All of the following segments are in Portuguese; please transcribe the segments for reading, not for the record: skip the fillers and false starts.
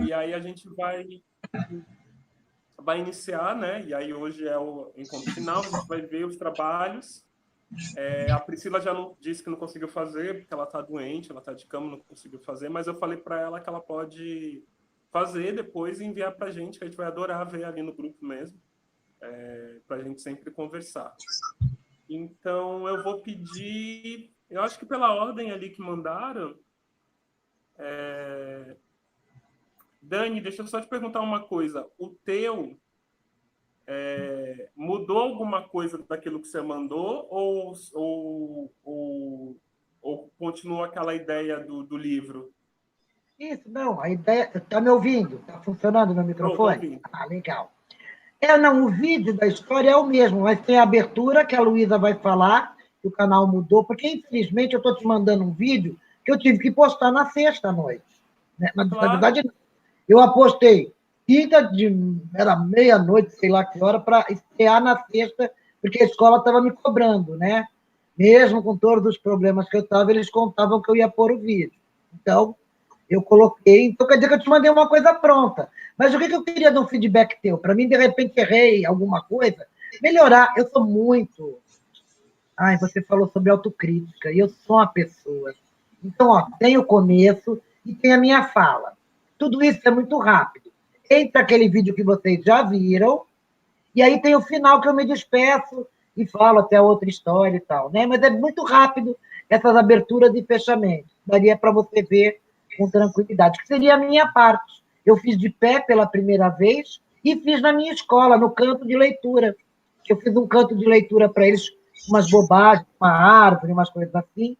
e aí a gente vai iniciar, né? E aí hoje é o encontro final, a gente vai ver os trabalhos. A Priscila já não disse que não conseguiu fazer, porque ela está doente, ela está de cama, não conseguiu fazer, mas eu falei para ela que ela pode fazer depois e enviar para a gente, que a gente vai adorar ver ali no grupo mesmo, para a gente sempre conversar. Então, eu vou pedir, eu acho que pela ordem ali que mandaram, Dani, deixa eu só te perguntar uma coisa. O teu mudou alguma coisa daquilo que você mandou ou continua aquela ideia do livro? Isso, não, a ideia. Está me ouvindo? Está funcionando meu Estou microfone? ouvindo. Ah, legal. Não, o vídeo da história é o mesmo, mas tem a abertura que a Luísa vai falar, que o canal mudou, porque infelizmente eu estou te mandando um vídeo que eu tive que postar na sexta-noite. Né? Na Claro, verdade, eu apostei quinta era meia-noite, sei lá que hora, para estrear na sexta, porque a escola estava me cobrando, né? Mesmo com todos os problemas que eu estava, eles contavam que eu ia pôr o vídeo. Então, eu coloquei. Então, quer dizer que eu te mandei uma coisa pronta. Mas o que eu queria dar um feedback teu? Para mim, de repente, errei alguma coisa. Melhorar. Eu sou muito. Ai, você falou sobre autocrítica. E eu sou uma pessoa. Então, ó, tem o começo e tem a minha fala. Tudo isso é muito rápido. Entra aquele vídeo que vocês já viram, e aí tem o final que eu me despeço e falo até outra história e tal, né? Mas é muito rápido essas aberturas e fechamentos. Daria para você ver com tranquilidade, que seria a minha parte. Eu fiz de pé pela primeira vez e fiz na minha escola, no canto de leitura. Eu fiz um canto de leitura para eles, umas bobagens, uma árvore, umas coisas assim.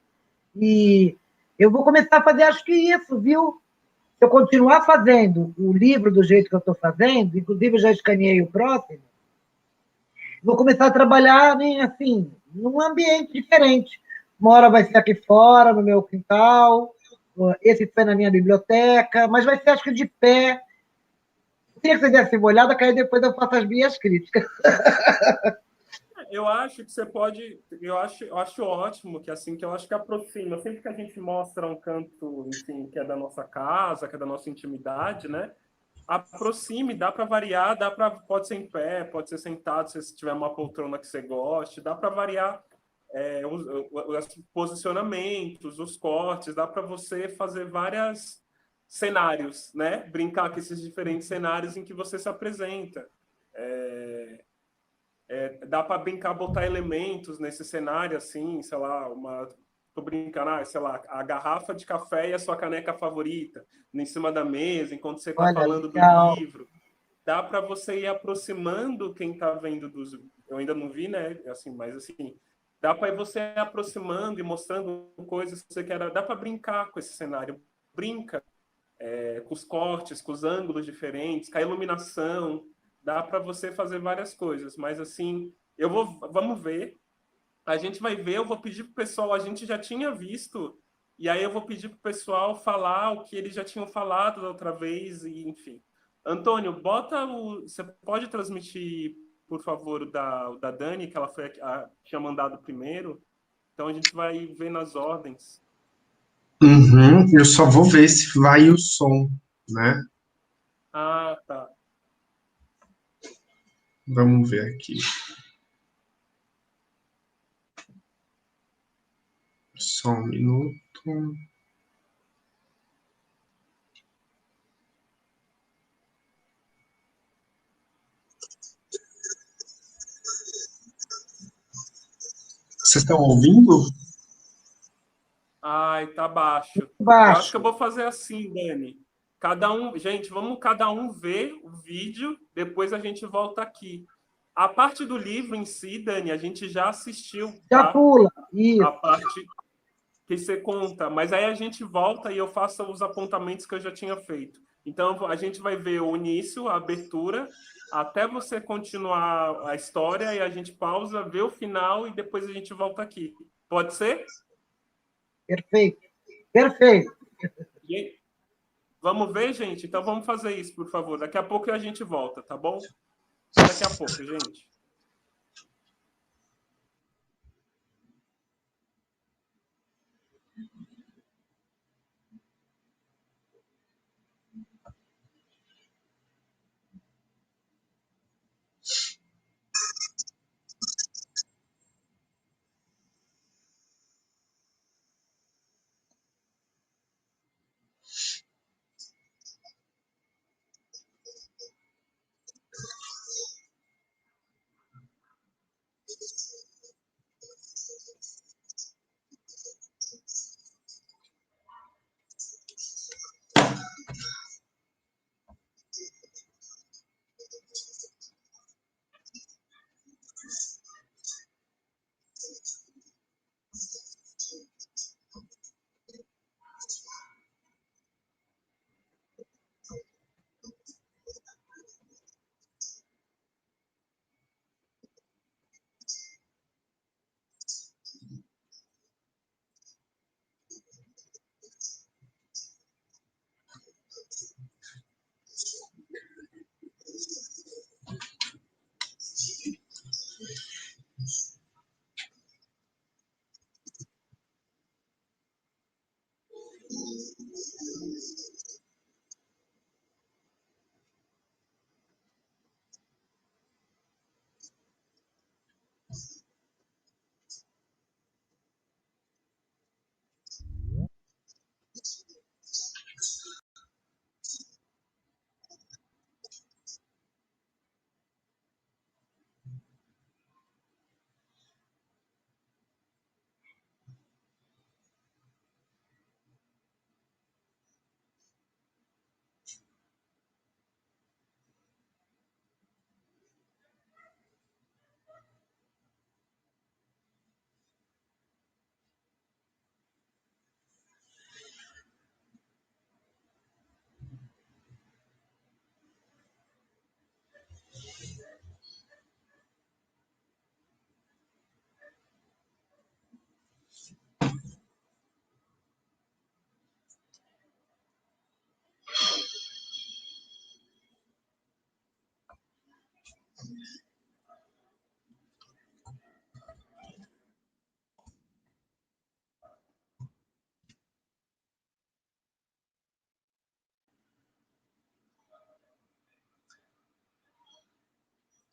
E eu vou começar a fazer, acho que isso, viu? Se eu continuar fazendo o livro do jeito que eu estou fazendo, inclusive eu já escaneei o próximo, vou começar a trabalhar assim, num ambiente diferente. Uma hora vai ser aqui fora, no meu quintal, esse foi na minha biblioteca, mas vai ser, acho que, de pé. Eu queria que você desse uma olhada, que aí depois eu faço as minhas críticas. eu acho que você pode. Eu acho ótimo que assim, que eu acho que aproxima. Sempre que a gente mostra um canto, enfim, que é da nossa casa, que é da nossa intimidade, né? Aproxime, dá para variar, pode ser em pé, pode ser sentado, se tiver uma poltrona que você goste, dá para variar os posicionamentos, os cortes, dá para você fazer vários cenários, né? Brincar com esses diferentes cenários em que você se apresenta. Dá para brincar, botar elementos nesse cenário, assim, sei lá, tô brincando, sei lá, a garrafa de café e a sua caneca favorita em cima da mesa, enquanto você está Olha, falando do legal. livro. Dá para você ir aproximando quem está vendo dos. Eu ainda não vi, né? Assim, mas assim, dá para você ir aproximando e mostrando coisas que você quer. Dá para brincar com esse cenário. Brinca com os cortes, com os ângulos diferentes, com a iluminação. Dá para você fazer várias coisas. Mas assim, vamos ver. A gente vai ver. Eu vou pedir para o pessoal. A gente já tinha visto. E aí eu vou pedir para o pessoal falar o que eles já tinham falado da outra vez e enfim. Antônio, bota o. Você pode transmitir, por favor, o da Dani, que ela tinha mandado primeiro. Então a gente vai ver nas ordens. Uhum, eu só vou ver se vai o som, né? Ah, tá. Vamos ver aqui. Só um minuto. Vocês estão ouvindo? Ai, tá baixo. Eu acho que eu Baixo. vou fazer assim, Dani. Cada um, gente, vamos cada um ver o vídeo, depois a gente volta aqui. A parte do livro em si, Dani, a gente já assistiu, Já tá? pula. A Isso. parte que você conta, mas aí a gente volta e eu faço os apontamentos que eu já tinha feito. Então a gente vai ver o início, a abertura, até você continuar a história e a gente pausa, vê o final e depois a gente volta aqui. Pode ser? Perfeito. Perfeito. Vamos ver, gente? Então vamos fazer isso, por favor. Daqui a pouco a gente volta, tá bom? Até daqui a pouco, gente.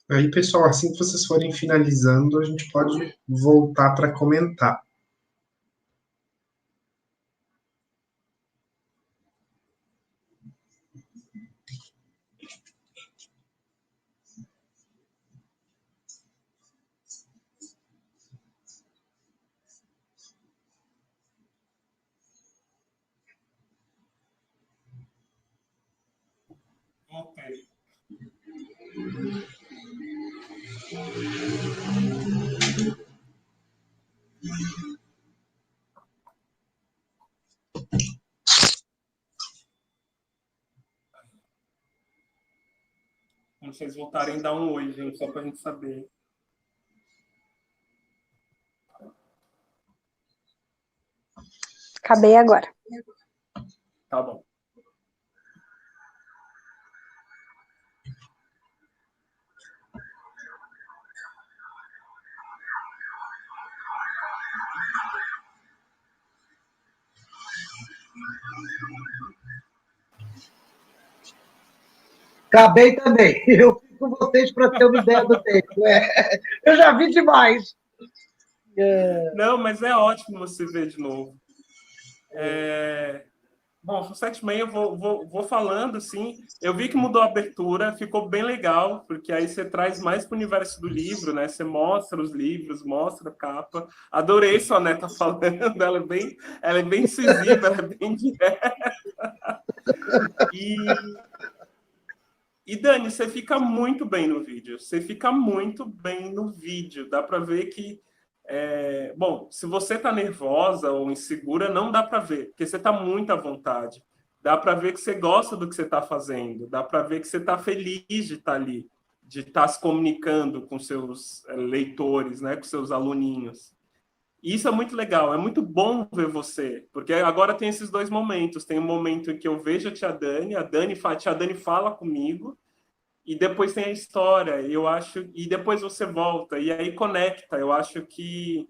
Aí, pessoal, assim que vocês forem finalizando, a gente pode voltar para comentar. Ok. Quando vocês voltarem, dá um oi, gente, só para a gente saber. Acabei agora. Tá bom. Acabei também. Eu fico com vocês para ter uma ideia do tempo. Eu já vi demais. Não, mas é ótimo você ver de novo. Bom, são 7h30, eu vou falando, assim. Eu vi que mudou a abertura, ficou bem legal, porque aí você traz mais para o universo do livro, né? Você mostra os livros, mostra a capa. Adorei sua neta falando, ela é bem incisiva, ela é bem direta. E Dani, você fica muito bem no vídeo. Você fica muito bem no vídeo. Dá para ver que bom, se você está nervosa ou insegura, não dá para ver, porque você está muito à vontade. Dá para ver que você gosta do que você está fazendo, dá para ver que você está feliz de estar ali, de estar se comunicando com seus leitores, né, com seus aluninhos. E isso é muito legal, é muito bom ver você, porque agora tem esses dois momentos. Tem um momento em que eu vejo a tia Dani, a tia Dani fala comigo, e depois tem a história, eu acho, e depois você volta, e aí conecta. Eu acho que,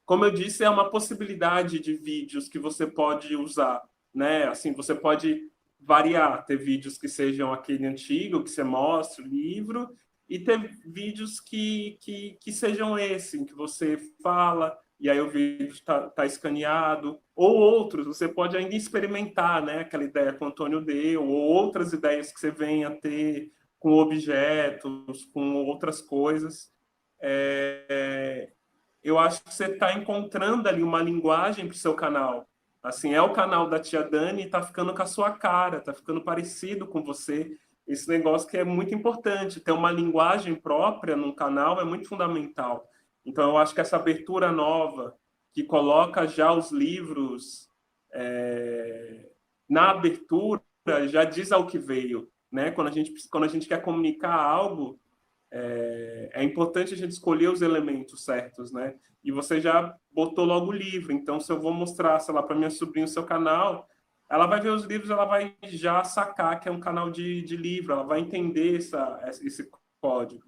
como eu disse, é uma possibilidade de vídeos que você pode usar, né? Assim, você pode variar, ter vídeos que sejam aquele antigo, que você mostra o livro, e ter vídeos que sejam esse, em que você fala, e aí o vídeo está escaneado, ou outros, você pode ainda experimentar, né? Aquela ideia que o Antônio deu, ou outras ideias que você venha a ter com objetos, com outras coisas. Eu acho que você está encontrando ali uma linguagem para o seu canal. Assim, é o canal da tia Dani e está ficando com a sua cara, está ficando parecido com você. Esse negócio que é muito importante, ter uma linguagem própria num canal é muito fundamental. Então, eu acho que essa abertura nova, que coloca já os livros na abertura, já diz ao que veio. Né? Quando a gente quer comunicar algo, é importante a gente escolher os elementos certos, né? E você já botou logo o livro. Então, se eu vou mostrar, sei lá, para minha sobrinha o seu canal, ela vai ver os livros, ela vai já sacar que é um canal de livro, ela vai entender esse código.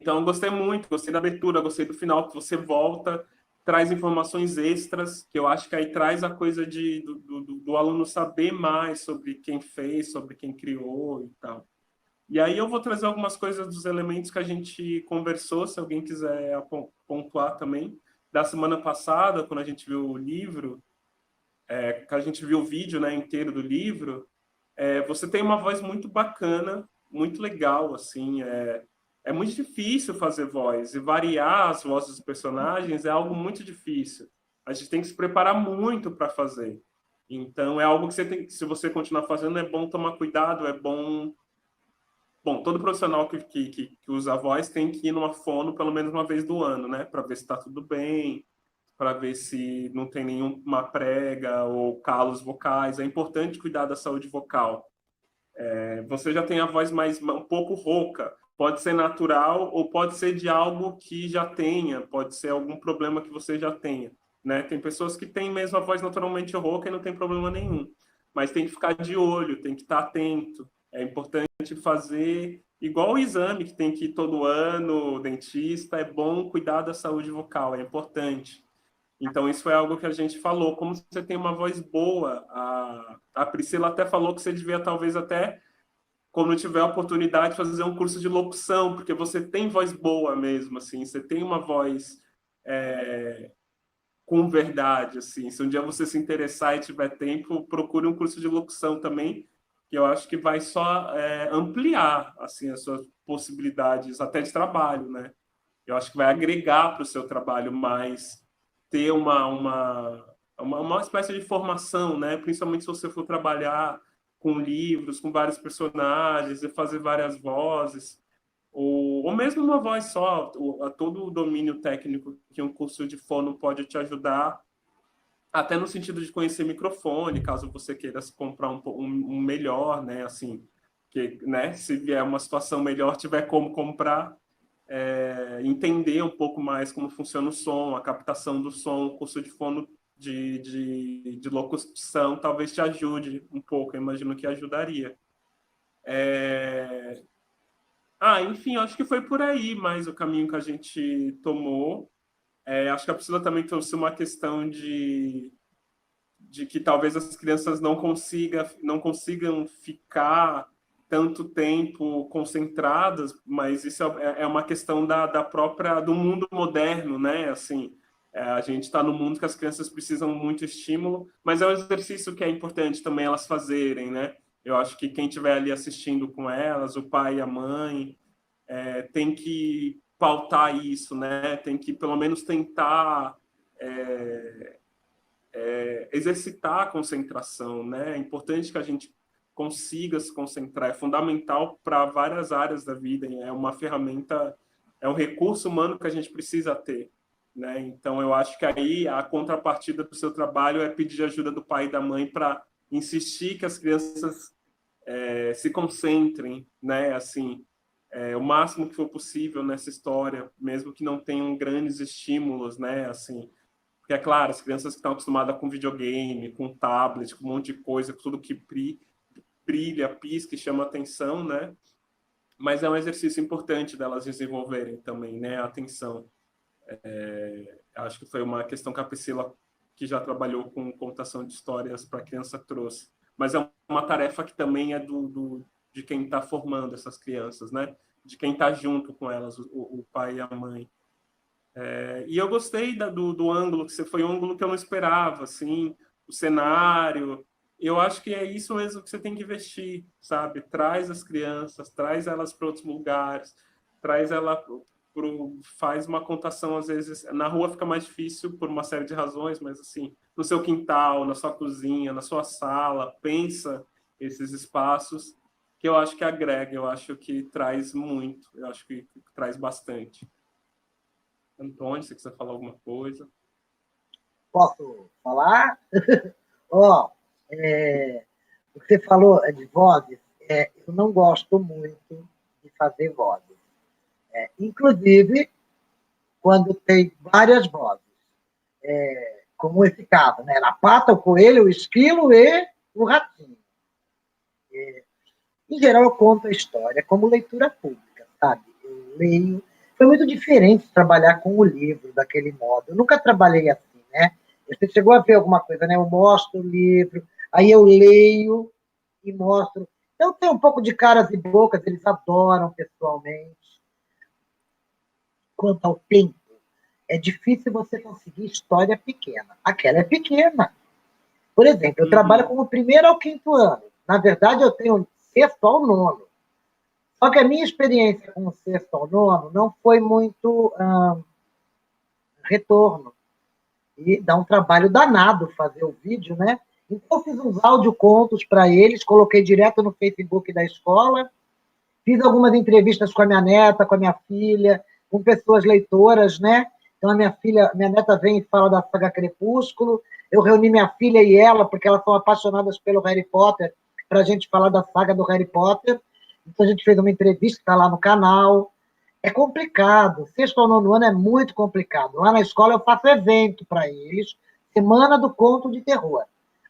Então, eu gostei muito, gostei da abertura, gostei do final, que você volta, traz informações extras, que eu acho que aí traz a coisa do aluno saber mais sobre quem fez, sobre quem criou e tal. E aí eu vou trazer algumas coisas dos elementos que a gente conversou, se alguém quiser pontuar também. Da semana passada, quando a gente viu o livro, que a gente viu o vídeo, né, inteiro do livro, você tem uma voz muito bacana, muito legal, assim. É muito difícil fazer voz, e variar as vozes dos personagens é algo muito difícil. A gente tem que se preparar muito para fazer. Então, é algo que você tem, se você continuar fazendo, é bom tomar cuidado, é bom. Bom, todo profissional que usa a voz tem que ir numa fono pelo menos uma vez do ano, né? Para ver se está tudo bem, para ver se não tem nenhuma prega ou calos vocais. É importante cuidar da saúde vocal. Você já tem a voz um pouco rouca. Pode ser natural ou pode ser de algo que já tenha, pode ser algum problema que você já tenha. Né? Tem pessoas que têm mesmo a voz naturalmente rouca e não tem problema nenhum. Mas tem que ficar de olho, tem que estar atento. É importante fazer igual o exame que tem que ir todo ano, o dentista, é bom cuidar da saúde vocal, é importante. Então, isso foi algo que a gente falou. Como você tem uma voz boa, a Priscila até falou que você devia talvez até quando tiver a oportunidade de fazer um curso de locução, porque você tem voz boa mesmo, assim, você tem uma voz com verdade, assim. Se um dia você se interessar e tiver tempo, procure um curso de locução também, que eu acho que vai só ampliar, assim, as suas possibilidades até de trabalho, né? Eu acho que vai agregar para o seu trabalho mais, ter uma espécie de formação, né? Principalmente se você for trabalhar com livros, com vários personagens, e fazer várias vozes, ou mesmo uma voz só, todo o domínio técnico que um curso de fono pode te ajudar, até no sentido de conhecer microfone, caso você queira comprar um melhor, né? Assim, que, né? Se vier uma situação melhor, tiver como comprar, entender um pouco mais como funciona o som, a captação do som, o curso de fono de locução talvez te ajude um pouco, eu imagino que ajudaria. Enfim, acho que foi por aí mais o caminho que a gente tomou. Acho que a Priscila também trouxe uma questão de que talvez as crianças não consigam ficar tanto tempo concentradas, mas isso é uma questão do mundo moderno, né? Assim, a gente está no mundo que as crianças precisam muito estímulo, mas é um exercício que é importante também elas fazerem, né? Eu acho que quem estiver ali assistindo com elas, o pai e a mãe, tem que pautar isso, né? Tem que pelo menos tentar exercitar a concentração, né? É importante que a gente consiga se concentrar, é fundamental para várias áreas da vida, é uma ferramenta, é um recurso humano que a gente precisa ter, né? Então, eu acho que aí a contrapartida do seu trabalho é pedir ajuda do pai e da mãe para insistir que as crianças se concentrem, né? Assim, o máximo que for possível nessa história, mesmo que não tenham grandes estímulos, né? Assim, porque, é claro, as crianças que estão acostumadas com videogame, com tablet, com um monte de coisa, com tudo que brilha, pisca e chama atenção, né? Mas é um exercício importante delas desenvolverem também, né? A atenção. Acho que foi uma questão que a Priscila, que já trabalhou com contação de histórias para criança, trouxe. Mas é uma tarefa que também é de quem está formando essas crianças, né? De quem está junto com elas, o pai e a mãe. E eu gostei do ângulo, que foi um ângulo que eu não esperava, assim, o cenário. Eu acho que é isso mesmo que você tem que investir, sabe? Traz as crianças, traz elas para outros lugares, traz ela faz uma contação, às vezes, na rua fica mais difícil por uma série de razões, mas assim, no seu quintal, na sua cozinha, na sua sala, pensa esses espaços que eu acho que agrega, eu acho que traz muito, eu acho que traz bastante. Antônio, se quiser falar alguma coisa. Posso falar? Ó, o que você falou de vozes, eu não gosto muito de fazer vozes. Inclusive, quando tem várias vozes. Como esse caso, né? A pata, o coelho, o esquilo e o ratinho. Em geral, eu conto a história como leitura pública, sabe? Eu leio. Foi muito diferente trabalhar com o livro daquele modo. Eu nunca trabalhei assim, né? Você chegou a ver alguma coisa, né? Eu mostro o livro, aí eu leio e mostro. Então, tem um pouco de caras e bocas, eles adoram pessoalmente. Quanto ao tempo, é difícil você conseguir história pequena. Aquela é pequena. Por exemplo, eu trabalho como primeiro ao quinto ano. Na verdade, eu tenho sexto ao nono. Só que a minha experiência com o sexto ao nono não foi muito retorno. E dá um trabalho danado fazer o vídeo, né? Então, eu fiz uns audiocontos para eles, coloquei direto no Facebook da escola, fiz algumas entrevistas com a minha neta, com a minha filha, com pessoas leitoras, né? Então, a minha neta vem e fala da saga Crepúsculo, eu reuni minha filha e ela, porque elas são apaixonadas pelo Harry Potter, para a gente falar da saga do Harry Potter. Então, a gente fez uma entrevista, está lá no canal. É complicado. Sexto ao nono ano é muito complicado. Lá na escola eu faço evento para eles, Semana do Conto de Terror.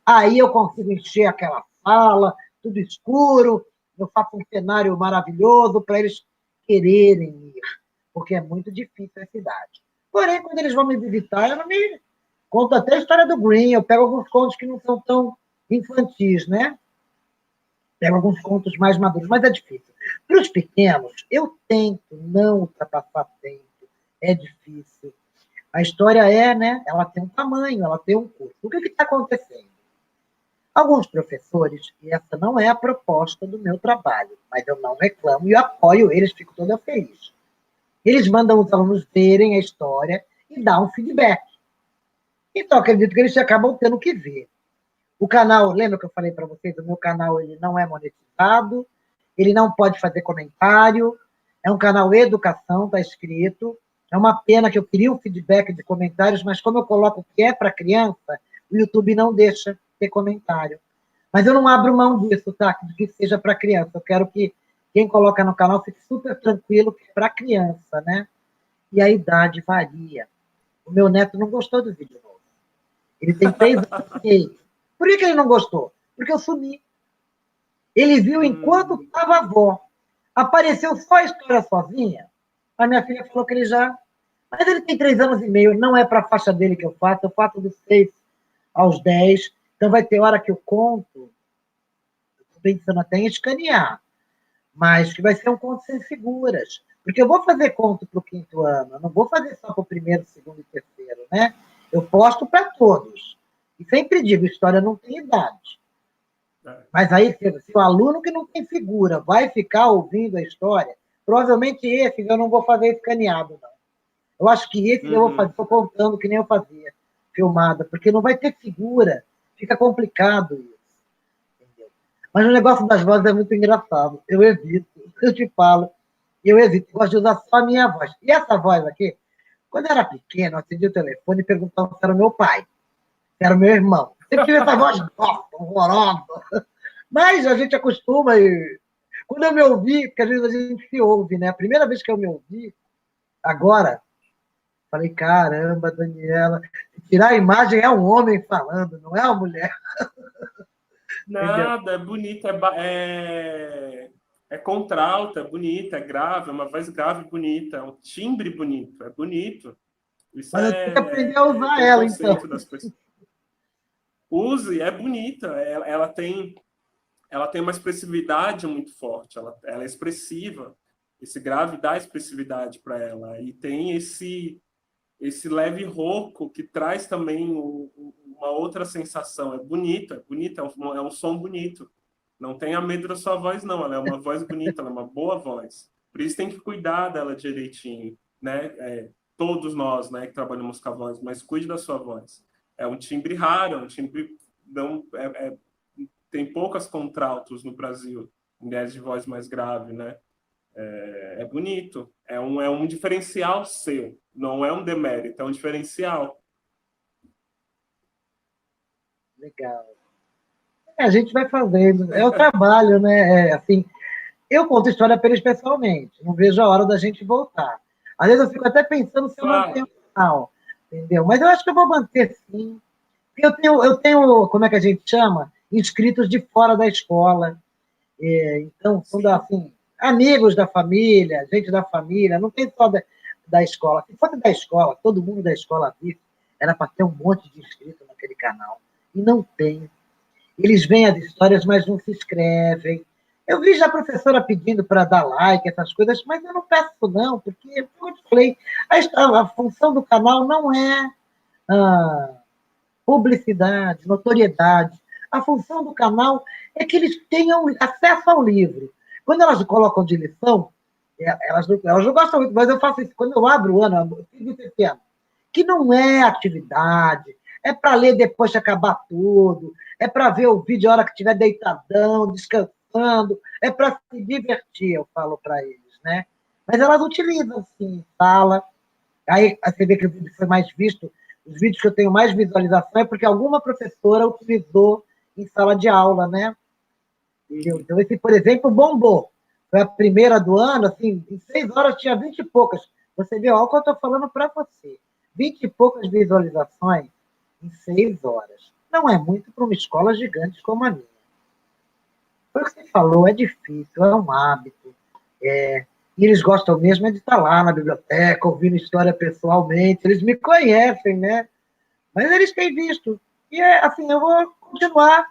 Aí eu consigo encher aquela sala, tudo escuro, eu faço um cenário maravilhoso para eles quererem ir, porque é muito difícil a cidade. Porém, quando eles vão me visitar, eu não me conto até a história do Green, eu pego alguns contos que não são tão infantis, né? Pego alguns contos mais maduros, mas é difícil. Para os pequenos, eu tento não ultrapassar tempo, é difícil. A história é, né? Ela tem um tamanho, ela tem um curso. O que está acontecendo? Alguns professores, e essa não é a proposta do meu trabalho, mas eu não reclamo e apoio eles, fico toda feliz. Eles mandam os alunos verem a história e dar um feedback. Então, acredito que eles acabam tendo que ver. O canal, lembra que eu falei para vocês? O meu canal ele não é monetizado, ele não pode fazer comentário, é um canal educação, está escrito. É uma pena que eu queria um feedback de comentários, mas como eu coloco o que é para criança, o YouTube não deixa ter comentário. Mas eu não abro mão disso, tá? Que seja para criança. Eu quero que quem coloca no canal fique super tranquilo que é para criança, né? E a idade varia. O meu neto não gostou do vídeo novo. Ele tem 3 anos e meio. Por que ele não gostou? Porque eu sumi. Ele viu enquanto estava a avó. Apareceu só a história sozinha. A minha filha falou que ele já... Mas ele tem 3 anos e meio. Não é para a faixa dele que eu faço dos 6 aos 10. Então vai ter hora que eu conto. Estou pensando até em escanear. Mas que vai ser um conto sem figuras. Porque eu vou fazer conto para o 5º ano. Eu não vou fazer só para o 1º, 2º e 3º, né? Eu posto para todos. E sempre digo, história não tem idade. Mas aí, se o aluno que não tem figura vai ficar ouvindo a história, provavelmente esse eu não vou fazer escaneado, não. Eu acho que esse eu vou fazer, estou contando que nem eu fazia, filmada, porque não vai ter figura. Fica complicado isso. Entendeu? Mas o negócio das vozes é muito engraçado. Eu evito, eu te falo, eu evito. Eu gosto de usar só a minha voz. E essa voz aqui, quando eu era pequeno, eu atendi o telefone e perguntava se era meu pai, se era meu irmão. Sempre tive essa voz horrorosa. Mas a gente acostuma e... Quando eu me ouvi, porque às vezes a gente se ouve, né? A primeira vez que eu me ouvi, agora, falei, caramba, Daniela, tirar a imagem é um homem falando, não é uma mulher. Nada, é bonito, é contralto, é bonito, é grave, é uma voz grave bonita, é um timbre bonito, é bonito. Isso Mas eu tenho que aprender a usar ela, então. Das pessoas. Use, é bonita, ela tem uma expressividade muito forte, ela é expressiva. Esse grave dá expressividade para ela. E tem esse leve rouco que traz também uma outra sensação. É bonita, é um som bonito. Não tenha medo da sua voz, não. Ela é uma voz bonita, ela é uma boa voz. Por isso tem que cuidar dela direitinho, né? Todos nós, né, que trabalhamos com a voz, mas cuide da sua voz. É um timbre raro, é um timbre... Não, tem poucas contraltos no Brasil, mulheres de voz mais grave, né? É bonito, é um diferencial seu, não é um demérito, é um diferencial. Legal. A gente vai fazendo, é o trabalho, né? Assim, eu conto história para eles pessoalmente, não vejo a hora da gente voltar. Às vezes eu fico até pensando se eu mantenho o canal, entendeu? Mas eu acho que eu vou manter sim. Eu tenho, como é que a gente chama? Inscritos de fora da escola. Então, são assim, amigos da família, gente da família, não tem só da escola. Se fosse da escola, todo mundo da escola vive, era para ter um monte de inscritos naquele canal. E não tem. Eles veem as histórias, mas não se inscrevem. Eu vi já a professora pedindo para dar like, essas coisas, mas eu não peço não, porque, como eu te falei, a função do canal não é publicidade, notoriedade. A função do canal é que eles tenham acesso ao livro. Quando elas colocam de lição, elas não gostam muito, mas eu faço isso. Quando eu abro o ano, eu fiz esse ano, que não é atividade, é para ler depois de acabar tudo, é para ver o vídeo a hora que estiver deitadão, descansando, é para se divertir, eu falo para eles, né? Mas elas utilizam, sim, sala. Aí você vê que o vídeo foi mais visto, os vídeos que eu tenho mais visualização é porque alguma professora utilizou em sala de aula, né? Então, esse, por exemplo, bombou. Foi a primeira do ano, assim, em 6 horas tinha 20 e poucas. Você vê, olha o que eu estou falando para você. 20 e poucas visualizações em 6 horas. Não é muito para uma escola gigante como a minha. Foi o que você falou, é difícil, é um hábito. E eles gostam mesmo de estar lá na biblioteca, ouvindo história pessoalmente. Eles me conhecem, né? Mas eles têm visto. E, assim, eu vou continuar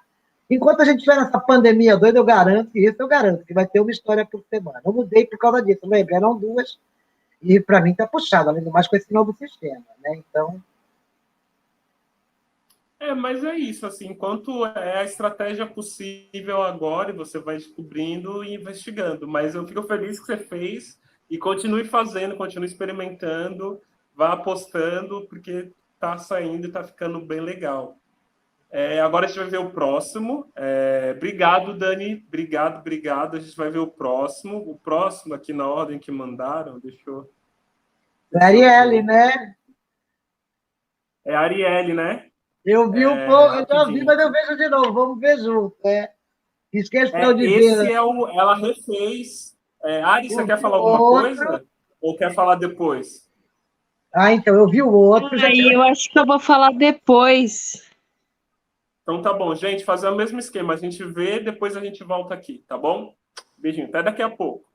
Enquanto a gente estiver nessa pandemia doida, eu garanto que vai ter uma história por semana. Eu mudei por causa disso, lembra? Eram duas, e para mim está puxado, além do mais com esse novo sistema, né? Então. Mas é isso, assim, enquanto é a estratégia possível agora, e você vai descobrindo e investigando. Mas eu fico feliz que você fez e continue fazendo, continue experimentando, vá apostando, porque está saindo e está ficando bem legal. Agora a gente vai ver o próximo. Obrigado, Dani. Obrigado. A gente vai ver o próximo. O próximo aqui na ordem que mandaram, deixa eu Arielle, né? É a Arielle, né? Eu vi um pouco, eu já vi, Rapidinho. mas eu vejo de novo. Vamos ver junto. Esquece de Esse ver. ela refez. Ari, você Eu quer vi o falar alguma outro. coisa? Ou quer falar depois? Então, eu vi o outro. Aí eu acho que eu vou falar depois. Então tá bom, gente, fazer o mesmo esquema. A gente vê, depois a gente volta aqui, tá bom? Beijinho, até daqui a pouco.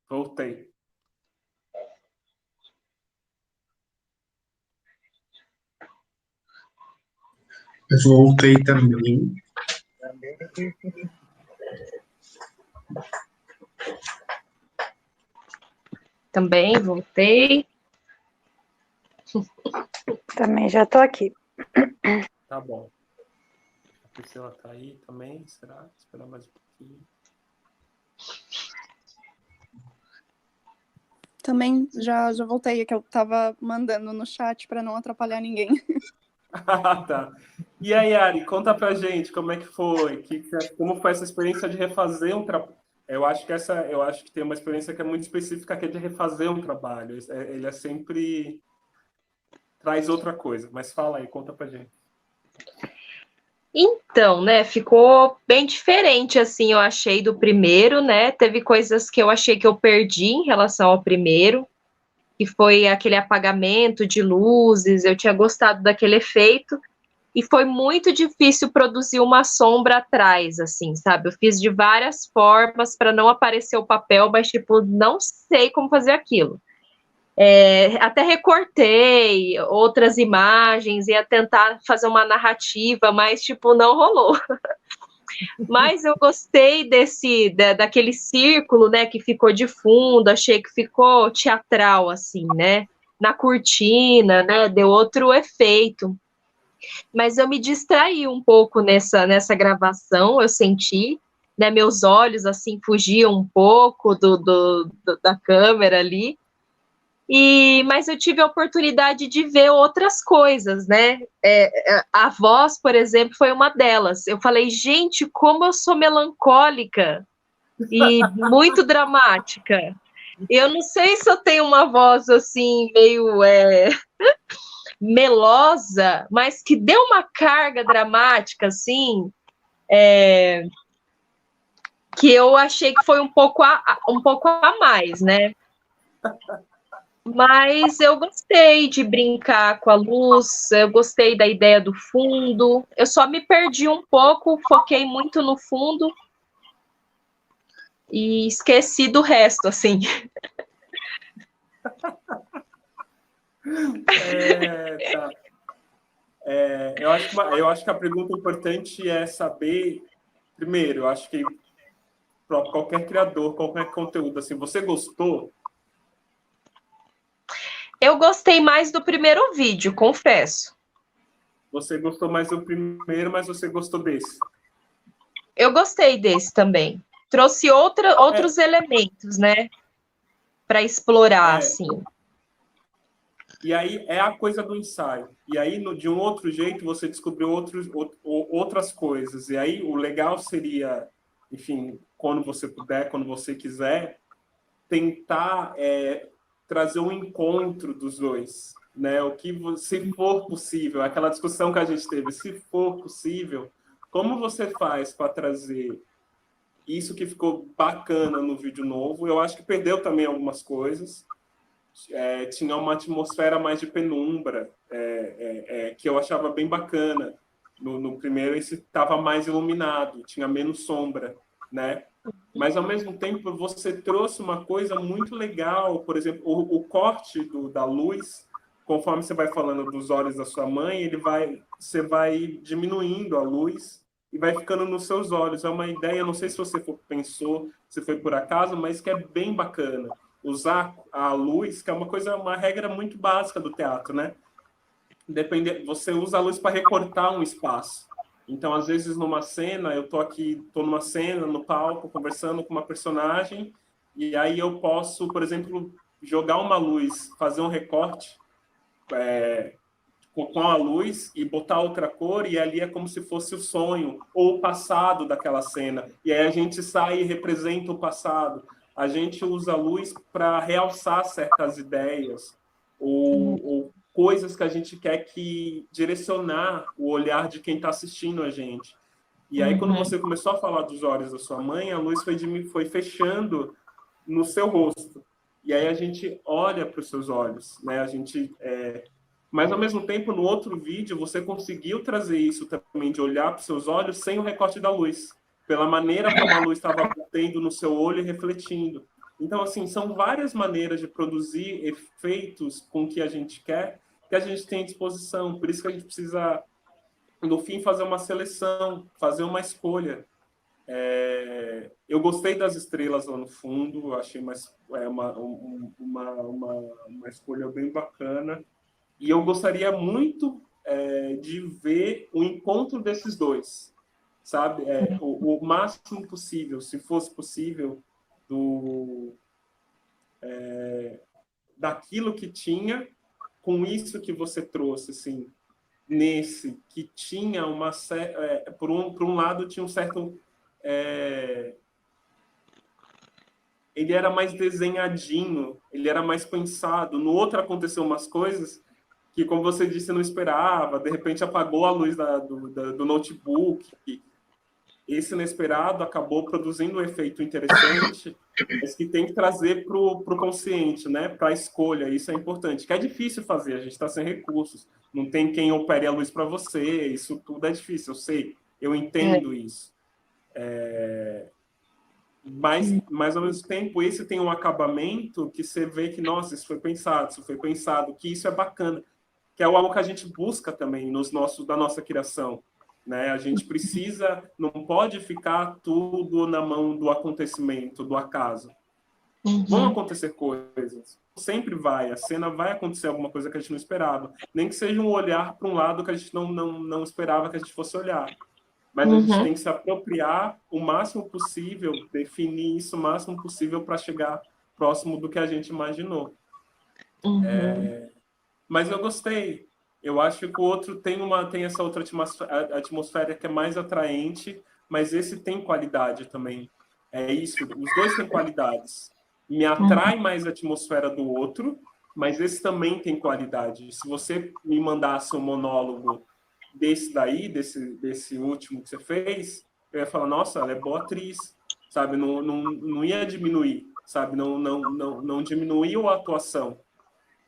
Voltei. Eu voltei também. Também voltei. Também já estou aqui. Tá bom. A Priscila tá aí também, será? Esperar mais um pouquinho. Também já voltei, que eu estava mandando no chat para não atrapalhar ninguém. Tá. E aí, Ari, conta pra gente como é que foi, como foi essa experiência de refazer um trabalho. Eu acho que tem uma experiência que é muito específica, que é de refazer um trabalho. Ele é sempre traz outra coisa. Mas fala aí, conta pra gente. Então, né, ficou bem diferente, assim, eu achei do primeiro, né, teve coisas que eu achei que eu perdi em relação ao primeiro, que foi aquele apagamento de luzes, eu tinha gostado daquele efeito, e foi muito difícil produzir uma sombra atrás, assim, sabe, eu fiz de várias formas para não aparecer o papel, mas, tipo, não sei como fazer aquilo. Até recortei outras imagens, ia tentar fazer uma narrativa, mas, tipo, não rolou. Mas eu gostei daquele círculo, né, que ficou de fundo, achei que ficou teatral, assim, né, na cortina, né, deu outro efeito. Mas eu me distraí um pouco nessa gravação, eu senti, né, meus olhos, assim, fugiam um pouco da câmera ali, mas eu tive a oportunidade de ver outras coisas, né? A voz, por exemplo, foi uma delas. Eu falei, gente, como eu sou melancólica e muito dramática. Eu não sei se eu tenho uma voz assim, meio melosa, mas que deu uma carga dramática, assim. que eu achei que foi um pouco a mais, né? Mas eu gostei de brincar com a luz, eu gostei da ideia do fundo. Eu só me perdi um pouco, foquei muito no fundo e esqueci do resto, assim. Tá. Eu acho que a pergunta importante é saber, primeiro, eu acho que para qualquer criador, qualquer conteúdo, assim, você gostou? Eu gostei mais do primeiro vídeo, confesso. Você gostou mais do primeiro, mas você gostou desse? Eu gostei desse também. Trouxe outros elementos, né? Para explorar, assim. E aí é a coisa do ensaio. E aí, de um outro jeito, você descobriu outras coisas. E aí, o legal seria, enfim, quando você puder, quando você quiser, tentar trazer um encontro dos dois. Né? O que, se for possível, aquela discussão que a gente teve, se for possível, como você faz para trazer isso que ficou bacana no vídeo novo? Eu acho que perdeu também algumas coisas. Tinha uma atmosfera mais de penumbra, que eu achava bem bacana. No primeiro, esse estava mais iluminado, tinha menos sombra, né? Mas, ao mesmo tempo, você trouxe uma coisa muito legal, por exemplo, o corte da luz, conforme você vai falando dos olhos da sua mãe, você vai diminuindo a luz e vai ficando nos seus olhos. É uma ideia, não sei se você pensou, se foi por acaso, mas que é bem bacana. Usar a luz, que é uma regra muito básica do teatro, né? Você usa a luz para recortar um espaço. Então, às vezes, numa cena, eu tô numa cena, no palco, conversando com uma personagem, e aí eu posso, por exemplo, jogar uma luz, fazer um recorte com a luz e botar outra cor, e ali é como se fosse o sonho ou o passado daquela cena. E aí a gente sai e representa o passado. A gente usa a luz para realçar certas ideias ou coisas que a gente quer direcionar o olhar de quem está assistindo a gente. E aí, quando você começou a falar dos olhos da sua mãe, a luz foi fechando no seu rosto. E aí a gente olha para os seus olhos, né? Mas, ao mesmo tempo, no outro vídeo, você conseguiu trazer isso também, de olhar para os seus olhos sem o recorte da luz, pela maneira como a luz estava batendo no seu olho e refletindo. Então, assim, são várias maneiras de produzir efeitos com o que a gente quer, que a gente tem à disposição. Por isso que a gente precisa, no fim, fazer uma seleção, fazer uma escolha. Eu gostei das estrelas lá no fundo, achei uma escolha bem bacana. E eu gostaria muito de ver o encontro desses dois, sabe? O máximo possível, se fosse possível, daquilo que tinha com isso que você trouxe, assim, que tinha por um lado, tinha um certo... ele era mais desenhadinho, ele era mais pensado. No outro aconteceu umas coisas que, como você disse, não esperava. De repente apagou a luz do notebook. Esse inesperado acabou produzindo um efeito interessante, mas que tem que trazer para o consciente, né? Para a escolha. Isso é importante, que é difícil fazer, a gente está sem recursos, não tem quem opere a luz para você, isso tudo é difícil, eu sei, eu entendo isso. Mas, ao mesmo tempo, esse tem um acabamento que você vê que, nossa, isso foi pensado, que isso é bacana, que é algo que a gente busca também da nossa criação, né? A gente precisa, não pode ficar tudo na mão do acontecimento, do acaso. Vão acontecer coisas, sempre a cena vai acontecer alguma coisa que a gente não esperava, nem que seja um olhar para um lado que a gente não esperava que a gente fosse olhar. Mas a gente tem que se apropriar o máximo possível, definir isso o máximo possível para chegar próximo do que a gente imaginou. Mas eu gostei. Eu acho que o outro tem essa outra atmosfera que é mais atraente, mas esse tem qualidade também. É isso, os dois têm qualidades. Me atrai mais a atmosfera do outro, mas esse também tem qualidade. Se você me mandasse um monólogo desse último que você fez, eu ia falar, nossa, ela é boa atriz. sabe? Não ia diminuir, sabe? Não diminuiu a atuação.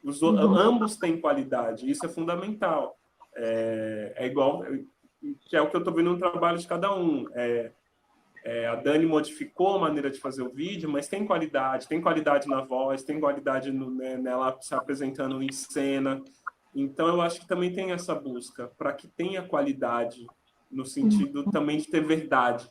Ambos têm qualidade, isso é fundamental. É igual, que é o que eu estou vendo no trabalho de cada um. A Dani modificou a maneira de fazer o vídeo, mas tem qualidade na voz, tem qualidade nela se apresentando em cena. Então, eu acho que também tem essa busca para que tenha qualidade, no sentido também de ter verdade.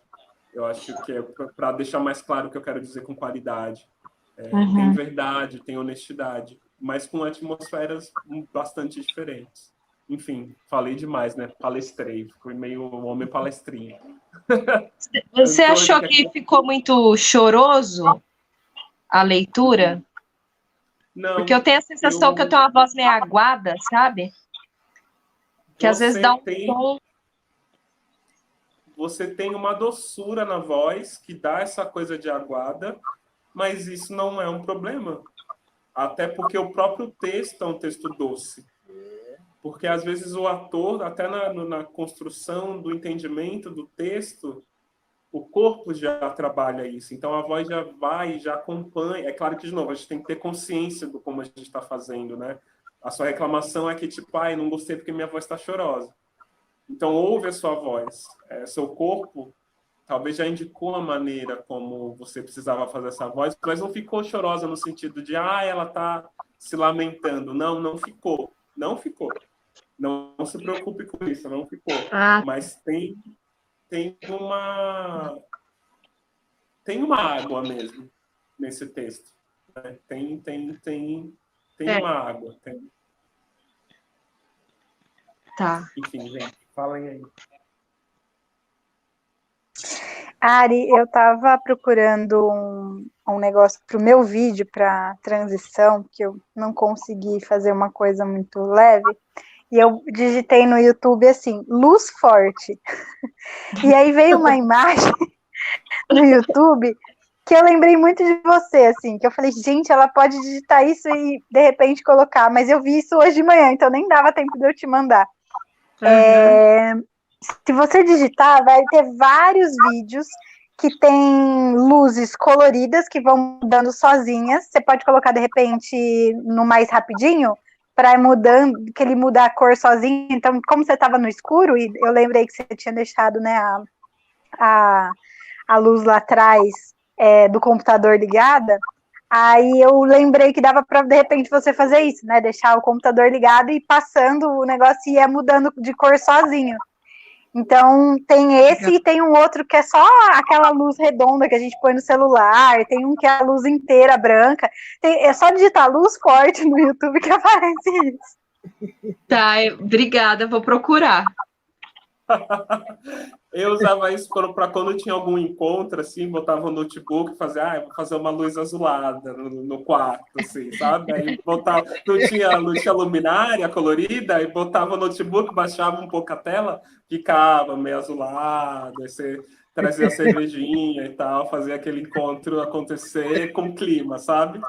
Eu acho que é para deixar mais claro o que eu quero dizer com qualidade. Tem verdade, tem honestidade, mas com atmosferas bastante diferentes. Enfim, falei demais, né? Palestrei, fui meio homem palestrinha. Você achou que ficou muito choroso a leitura? Não. Porque eu tenho a sensação que eu tenho uma voz meio aguada, sabe? Que às vezes dá um tom. Você tem uma doçura na voz que dá essa coisa de aguada, mas isso não é um problema. Até porque o próprio texto é um texto doce. Porque, às vezes, o ator, até na construção do entendimento do texto, o corpo já trabalha isso. Então, a voz já vai, já acompanha. É claro que, de novo, a gente tem que ter consciência do como a gente está fazendo, né? A sua reclamação é que, tipo, não gostei porque minha voz está chorosa. Então, ouve a sua voz. Seu corpo talvez já indicou a maneira como você precisava fazer essa voz, mas não ficou chorosa no sentido de, ela está se lamentando. Não, não ficou. Não ficou. Não se preocupe com isso, não ficou. Mas tem uma água mesmo nesse texto. Né? Tem uma água. Tá. Enfim, gente, falem aí. Ari, eu estava procurando um negócio para o meu vídeo, para transição, que eu não consegui fazer uma coisa muito leve, e eu digitei no YouTube assim, luz forte. E aí veio uma imagem no YouTube que eu lembrei muito de você, assim, que eu falei, gente, ela pode digitar isso e de repente colocar, mas eu vi isso hoje de manhã, então nem dava tempo de eu te mandar. Se você digitar, vai ter vários vídeos que tem luzes coloridas que vão mudando sozinhas. Você pode colocar, de repente, no mais rapidinho, para ir mudando, que ele muda a cor sozinho. Então, como você estava no escuro, e eu lembrei que você tinha deixado, né, a luz lá atrás do computador ligada, aí eu lembrei que dava para, de repente, você fazer isso, né? Deixar o computador ligado e passando o negócio e ia mudando de cor sozinho. Então, tem esse e tem um outro que é só aquela luz redonda que a gente põe no celular, tem um que é a luz inteira branca. É só digitar luz forte no YouTube que aparece isso. Tá, obrigada, vou procurar. Eu usava isso para quando tinha algum encontro, assim, botava o notebook e fazia, vou fazer uma luz azulada no quarto, assim, sabe? Aí botava, não tinha luminária colorida, aí botava o notebook, baixava um pouco a tela, ficava meio azulado, aí você trazia a cervejinha e tal, fazia aquele encontro acontecer com clima, sabe?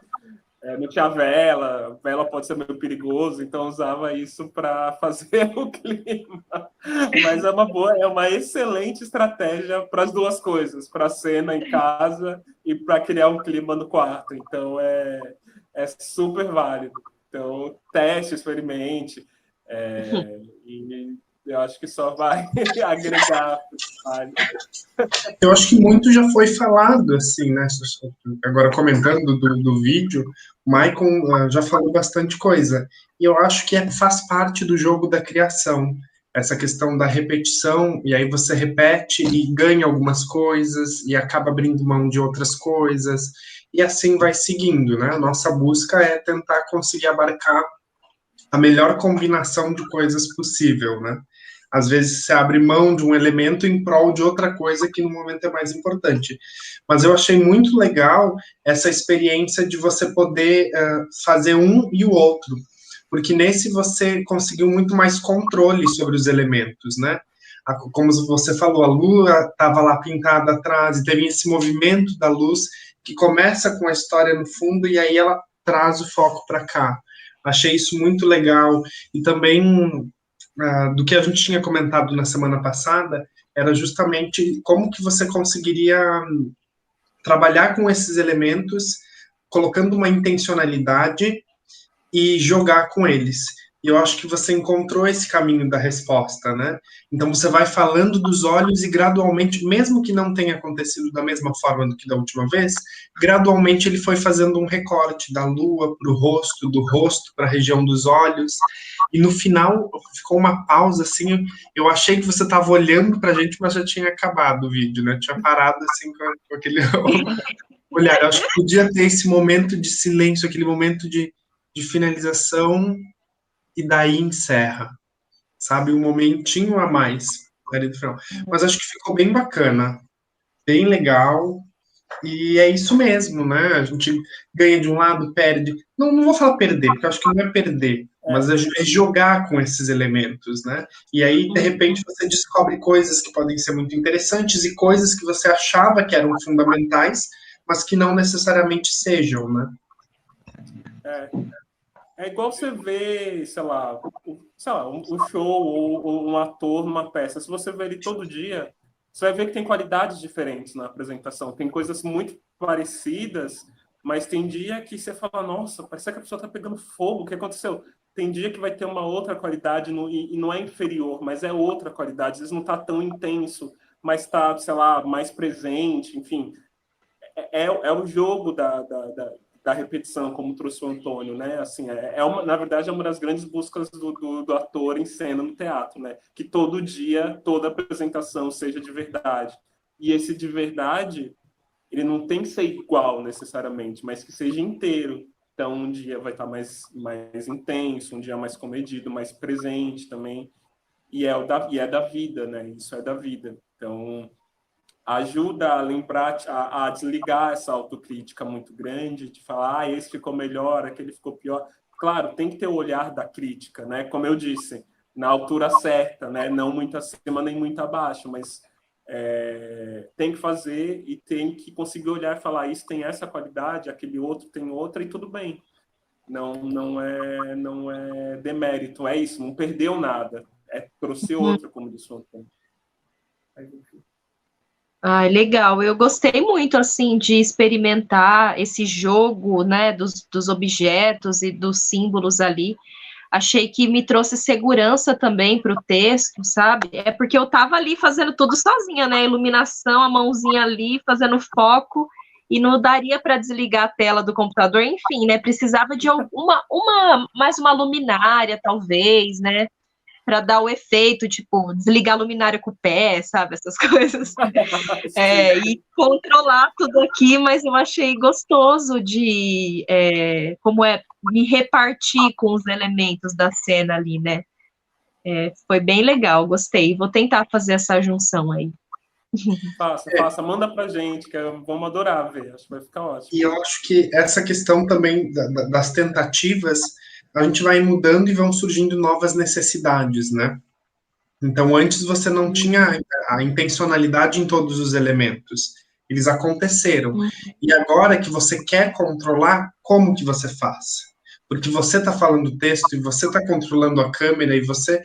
Não tinha vela pode ser meio perigoso, então usava isso para fazer o clima. Mas é uma excelente estratégia para as duas coisas, para a cena em casa e para criar um clima no quarto. Então é super válido. Então teste, experimente, e eu acho que só vai agregar. Eu acho que muito já foi falado, assim, né? Agora comentando do vídeo, o Maicon já falou bastante coisa. E eu acho que faz parte do jogo da criação. Essa questão da repetição, e aí você repete e ganha algumas coisas, e acaba abrindo mão de outras coisas, e assim vai seguindo, né? A nossa busca é tentar conseguir abarcar a melhor combinação de coisas possível, né? Às vezes você abre mão de um elemento em prol de outra coisa que no momento é mais importante. Mas eu achei muito legal essa experiência de você poder fazer um e o outro, porque nesse você conseguiu muito mais controle sobre os elementos, né? Como você falou, a lua estava lá pintada atrás e teve esse movimento da luz que começa com a história no fundo e aí ela traz o foco para cá. Achei isso muito legal. E também do que a gente tinha comentado na semana passada, era justamente como que você conseguiria trabalhar com esses elementos, colocando uma intencionalidade e jogar com eles. E eu acho que você encontrou esse caminho da resposta, né? Então você vai falando dos olhos e gradualmente, mesmo que não tenha acontecido da mesma forma do que da última vez, gradualmente ele foi fazendo um recorte da lua para o rosto, do rosto para a região dos olhos. E no final ficou uma pausa assim. Eu achei que você estava olhando para a gente, mas já tinha acabado o vídeo, né? Tinha parado assim com aquele olhar. Eu acho que podia ter esse momento de silêncio, aquele momento de finalização, e daí encerra, sabe? Um momentinho a mais ali do final. Mas acho que ficou bem bacana, bem legal, e é isso mesmo, né? A gente ganha de um lado, perde. Não vou falar perder, porque eu acho que não é perder, mas é jogar com esses elementos, né? E aí, de repente, você descobre coisas que podem ser muito interessantes e coisas que você achava que eram fundamentais, mas que não necessariamente sejam, né? É igual você vê, sei lá, um show ou um ator numa peça. Se você vê ele todo dia, você vai ver que tem qualidades diferentes na apresentação. Tem coisas muito parecidas, mas tem dia que você fala, nossa, parece que a pessoa está pegando fogo. O que aconteceu? Tem dia que vai ter uma outra qualidade e não é inferior, mas é outra qualidade. Às vezes não está tão intenso, mas está, sei lá, mais presente. Enfim, é o jogo da repetição, como trouxe o Antônio, né? Assim, na verdade, é uma das grandes buscas do ator em cena no teatro, né? Que todo dia, toda apresentação seja de verdade. E esse de verdade, ele não tem que ser igual necessariamente, mas que seja inteiro. Então, um dia vai estar mais intenso, um dia mais comedido, mais presente também. E é da vida, né? Isso é da vida. Então, ajuda a lembrar, a desligar essa autocrítica muito grande, de falar, esse ficou melhor, aquele ficou pior. Claro, tem que ter o olhar da crítica, né? Como eu disse, na altura certa, né? Não muito acima nem muito abaixo, mas tem que fazer e tem que conseguir olhar e falar, isso tem essa qualidade, aquele outro tem outra, e tudo bem. Não é demérito, é isso, não perdeu nada. Trouxe outra, como disse o Antônio. Ah, legal. Eu gostei muito, assim, de experimentar esse jogo, né, dos objetos e dos símbolos ali. Achei que me trouxe segurança também para o texto, sabe? É porque eu estava ali fazendo tudo sozinha, né? Iluminação, a mãozinha ali, fazendo foco, e não daria para desligar a tela do computador, enfim, né? Precisava de mais uma luminária, talvez, né? Para dar o efeito, tipo, desligar a luminária com o pé, sabe? Essas coisas. E controlar tudo aqui, mas eu achei gostoso de me repartir com os elementos da cena ali, né? Foi bem legal, gostei. Vou tentar fazer essa junção aí. Faça, manda pra gente, que vamos adorar ver, acho que vai ficar ótimo. E eu acho que essa questão também das tentativas, a gente vai mudando e vão surgindo novas necessidades, né? Então, antes você não tinha a intencionalidade em todos os elementos. Eles aconteceram. E agora que você quer controlar, como que você faz? Porque você está falando o texto e você está controlando a câmera e você...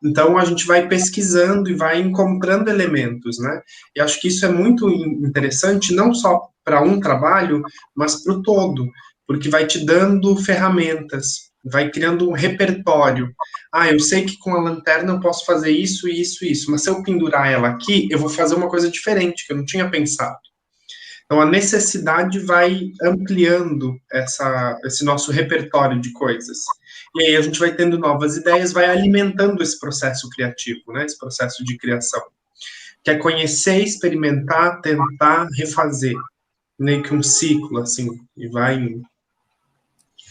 Então, a gente vai pesquisando e vai encontrando elementos, né? E acho que isso é muito interessante, não só para um trabalho, mas para o todo, porque vai te dando ferramentas, vai criando um repertório. Eu sei que com a lanterna eu posso fazer isso, isso, isso, mas se eu pendurar ela aqui, eu vou fazer uma coisa diferente, que eu não tinha pensado. Então, a necessidade vai ampliando esse nosso repertório de coisas. E aí a gente vai tendo novas ideias, vai alimentando esse processo criativo, né? Esse processo de criação. Que é conhecer, experimentar, tentar, refazer. Meio que um ciclo, assim, e vai indo.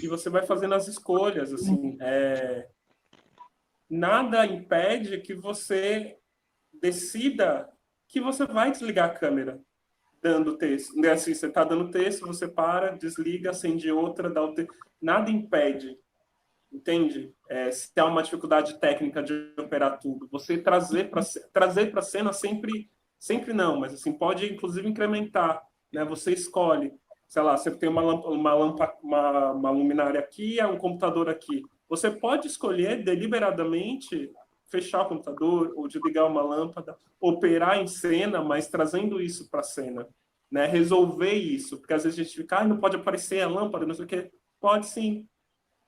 E você vai fazendo as escolhas, assim. Nada impede que você decida que você vai desligar a câmera dando texto. Assim, você está dando texto, você para, desliga, acende outra, dá o texto. Nada impede, entende? Se tem uma dificuldade técnica de operar tudo, você trazer para a cena sempre não, mas assim, pode inclusive incrementar, né? Você escolhe, sei lá, você tem uma luminária aqui, um computador aqui. Você pode escolher deliberadamente fechar o computador ou desligar uma lâmpada, operar em cena, mas trazendo isso para a cena. né, resolver isso, porque às vezes a gente fica, não pode aparecer a lâmpada, não sei o quê. Pode sim,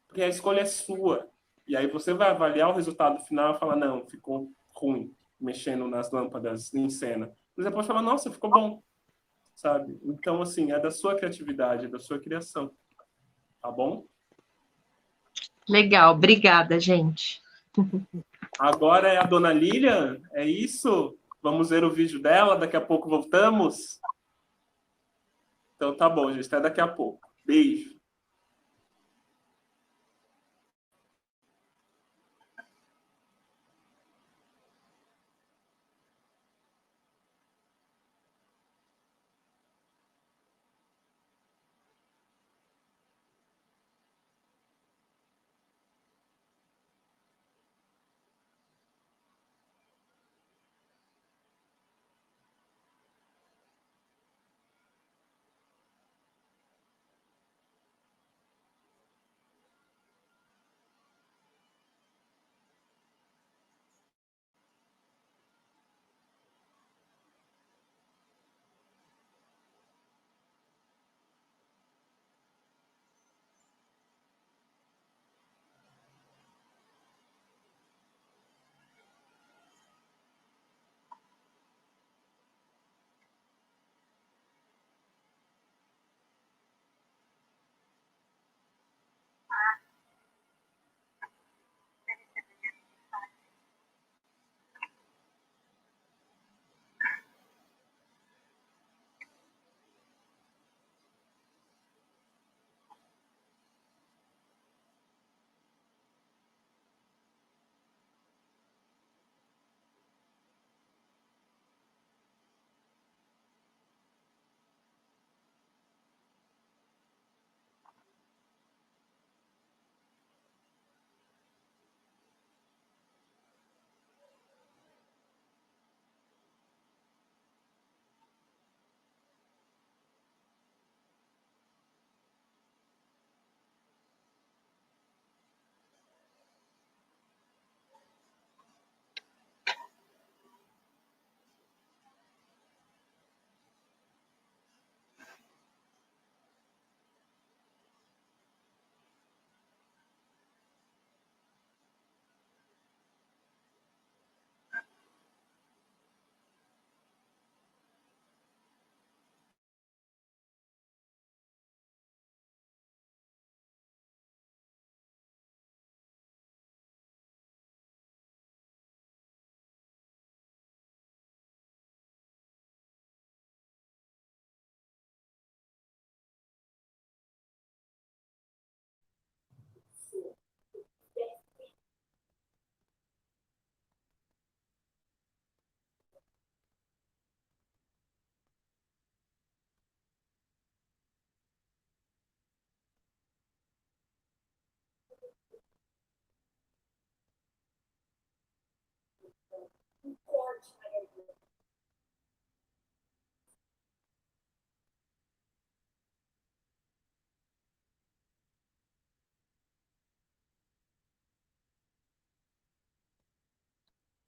porque a escolha é sua. E aí você vai avaliar o resultado final e falar, não, ficou ruim, mexendo nas lâmpadas em cena. Mas você pode falar, nossa, ficou bom, sabe? Então, assim, é da sua criatividade, é da sua criação, tá bom? Legal, obrigada, gente. Agora é a dona Lilian, é isso? Vamos ver o vídeo dela, daqui a pouco voltamos? Então tá bom, gente, até daqui a pouco. Beijo.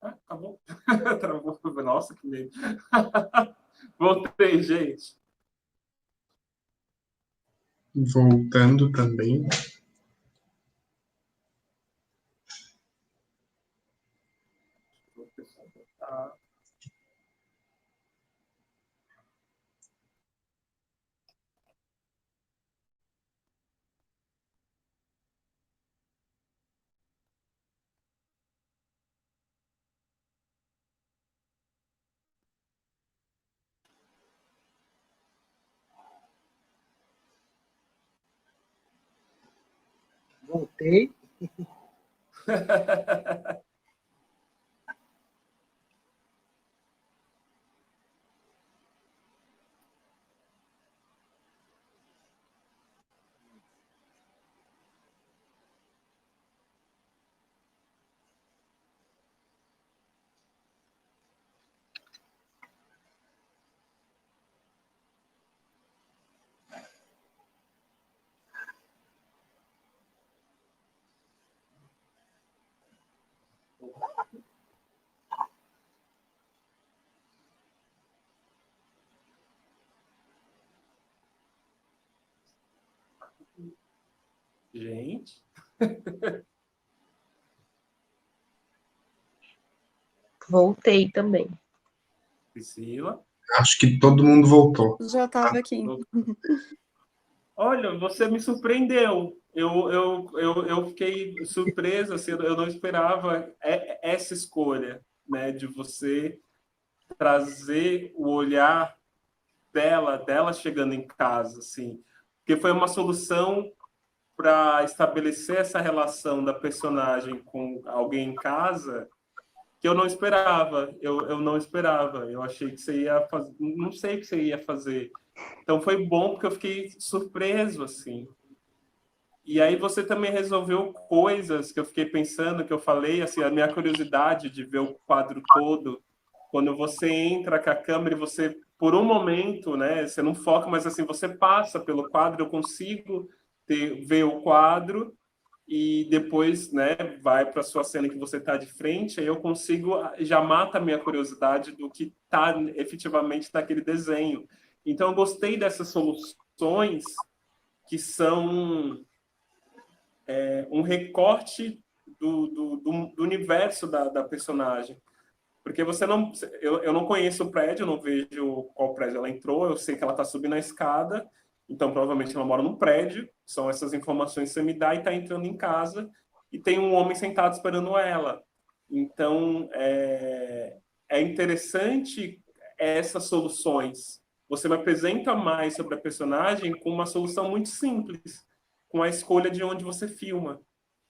Ah, acabou. Travou. Nossa, que medo. Voltei, gente. Voltando também. Ah, Voltei. Gente. Voltei também. Priscila. Acho que todo mundo voltou. Já estava aqui. Olha, você me surpreendeu. Eu fiquei surpresa, assim, eu não esperava essa escolha, né, de você trazer o olhar dela chegando em casa, assim, porque foi uma solução para estabelecer essa relação da personagem com alguém em casa que eu não esperava. Eu não esperava. Eu achei que você ia fazer, não sei o que você ia fazer. Então foi bom porque eu fiquei surpreso, assim. E aí você também resolveu coisas que eu fiquei pensando, que eu falei, assim, a minha curiosidade de ver o quadro todo, quando você entra com a câmera e você, por um momento, né, você não foca, mas assim, você passa pelo quadro, eu consigo ver o quadro e depois, né, vai para a sua cena que você está de frente, aí eu consigo, já mata a minha curiosidade do que está efetivamente naquele desenho. Então, eu gostei dessas soluções que são um recorte do universo da personagem. Porque você não, eu não conheço o prédio, eu não vejo qual prédio ela entrou, eu sei que ela está subindo a escada, então provavelmente ela mora num prédio, são essas informações que você me dá e está entrando em casa, e tem um homem sentado esperando ela. Então, é interessante essas soluções. Você me apresenta mais sobre a personagem com uma solução muito simples, com a escolha de onde você filma.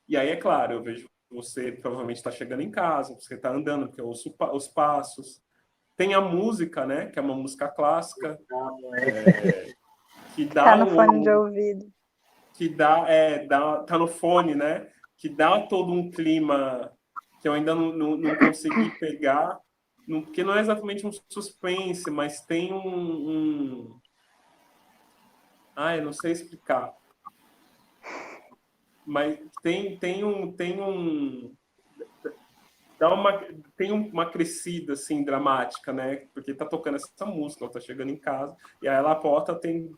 E aí, é claro, eu vejo você provavelmente está chegando em casa, você está andando, porque eu ouço os passos. Tem a música, né? Que é uma música clássica, que dá Tá no fone de ouvido. que tá no fone, né? Que dá todo um clima que eu ainda não consegui pegar, porque não é exatamente um suspense, mas tem eu não sei explicar. Mas tem uma crescida assim dramática, né? Porque tá tocando essa música, ela tá chegando em casa e aí ela a porta tem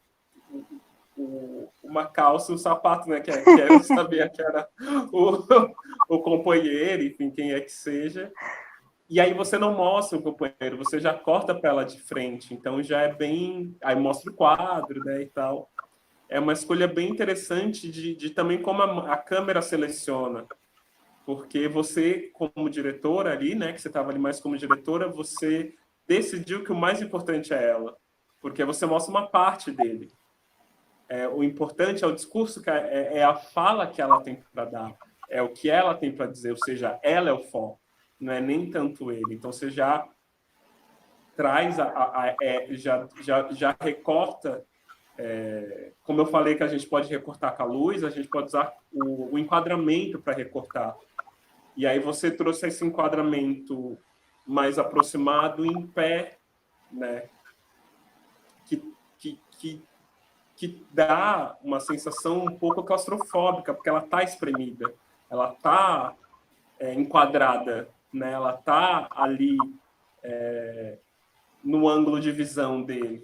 uma calça e um sapato, né? Que eu sabia que era o companheiro, enfim, quem é que seja. E aí você não mostra o companheiro, você já corta para ela de frente, então já é bem, aí mostra o quadro, né? E tal. É uma escolha bem interessante de também como a câmera seleciona. Porque você, como diretora ali, né, que você estava ali mais como diretora, você decidiu que o mais importante é ela. Porque você mostra uma parte dele. O importante é o discurso, é a fala que ela tem para dar. É o que ela tem para dizer, ou seja, ela é o foco. Não é nem tanto ele. Então, você já traz, já recorta. Como eu falei que a gente pode recortar com a luz, a gente pode usar o enquadramento para recortar. E aí você trouxe esse enquadramento mais aproximado em pé, né? Que dá uma sensação um pouco claustrofóbica, porque ela está espremida, ela está enquadrada, né? Ela está ali no ângulo de visão dele.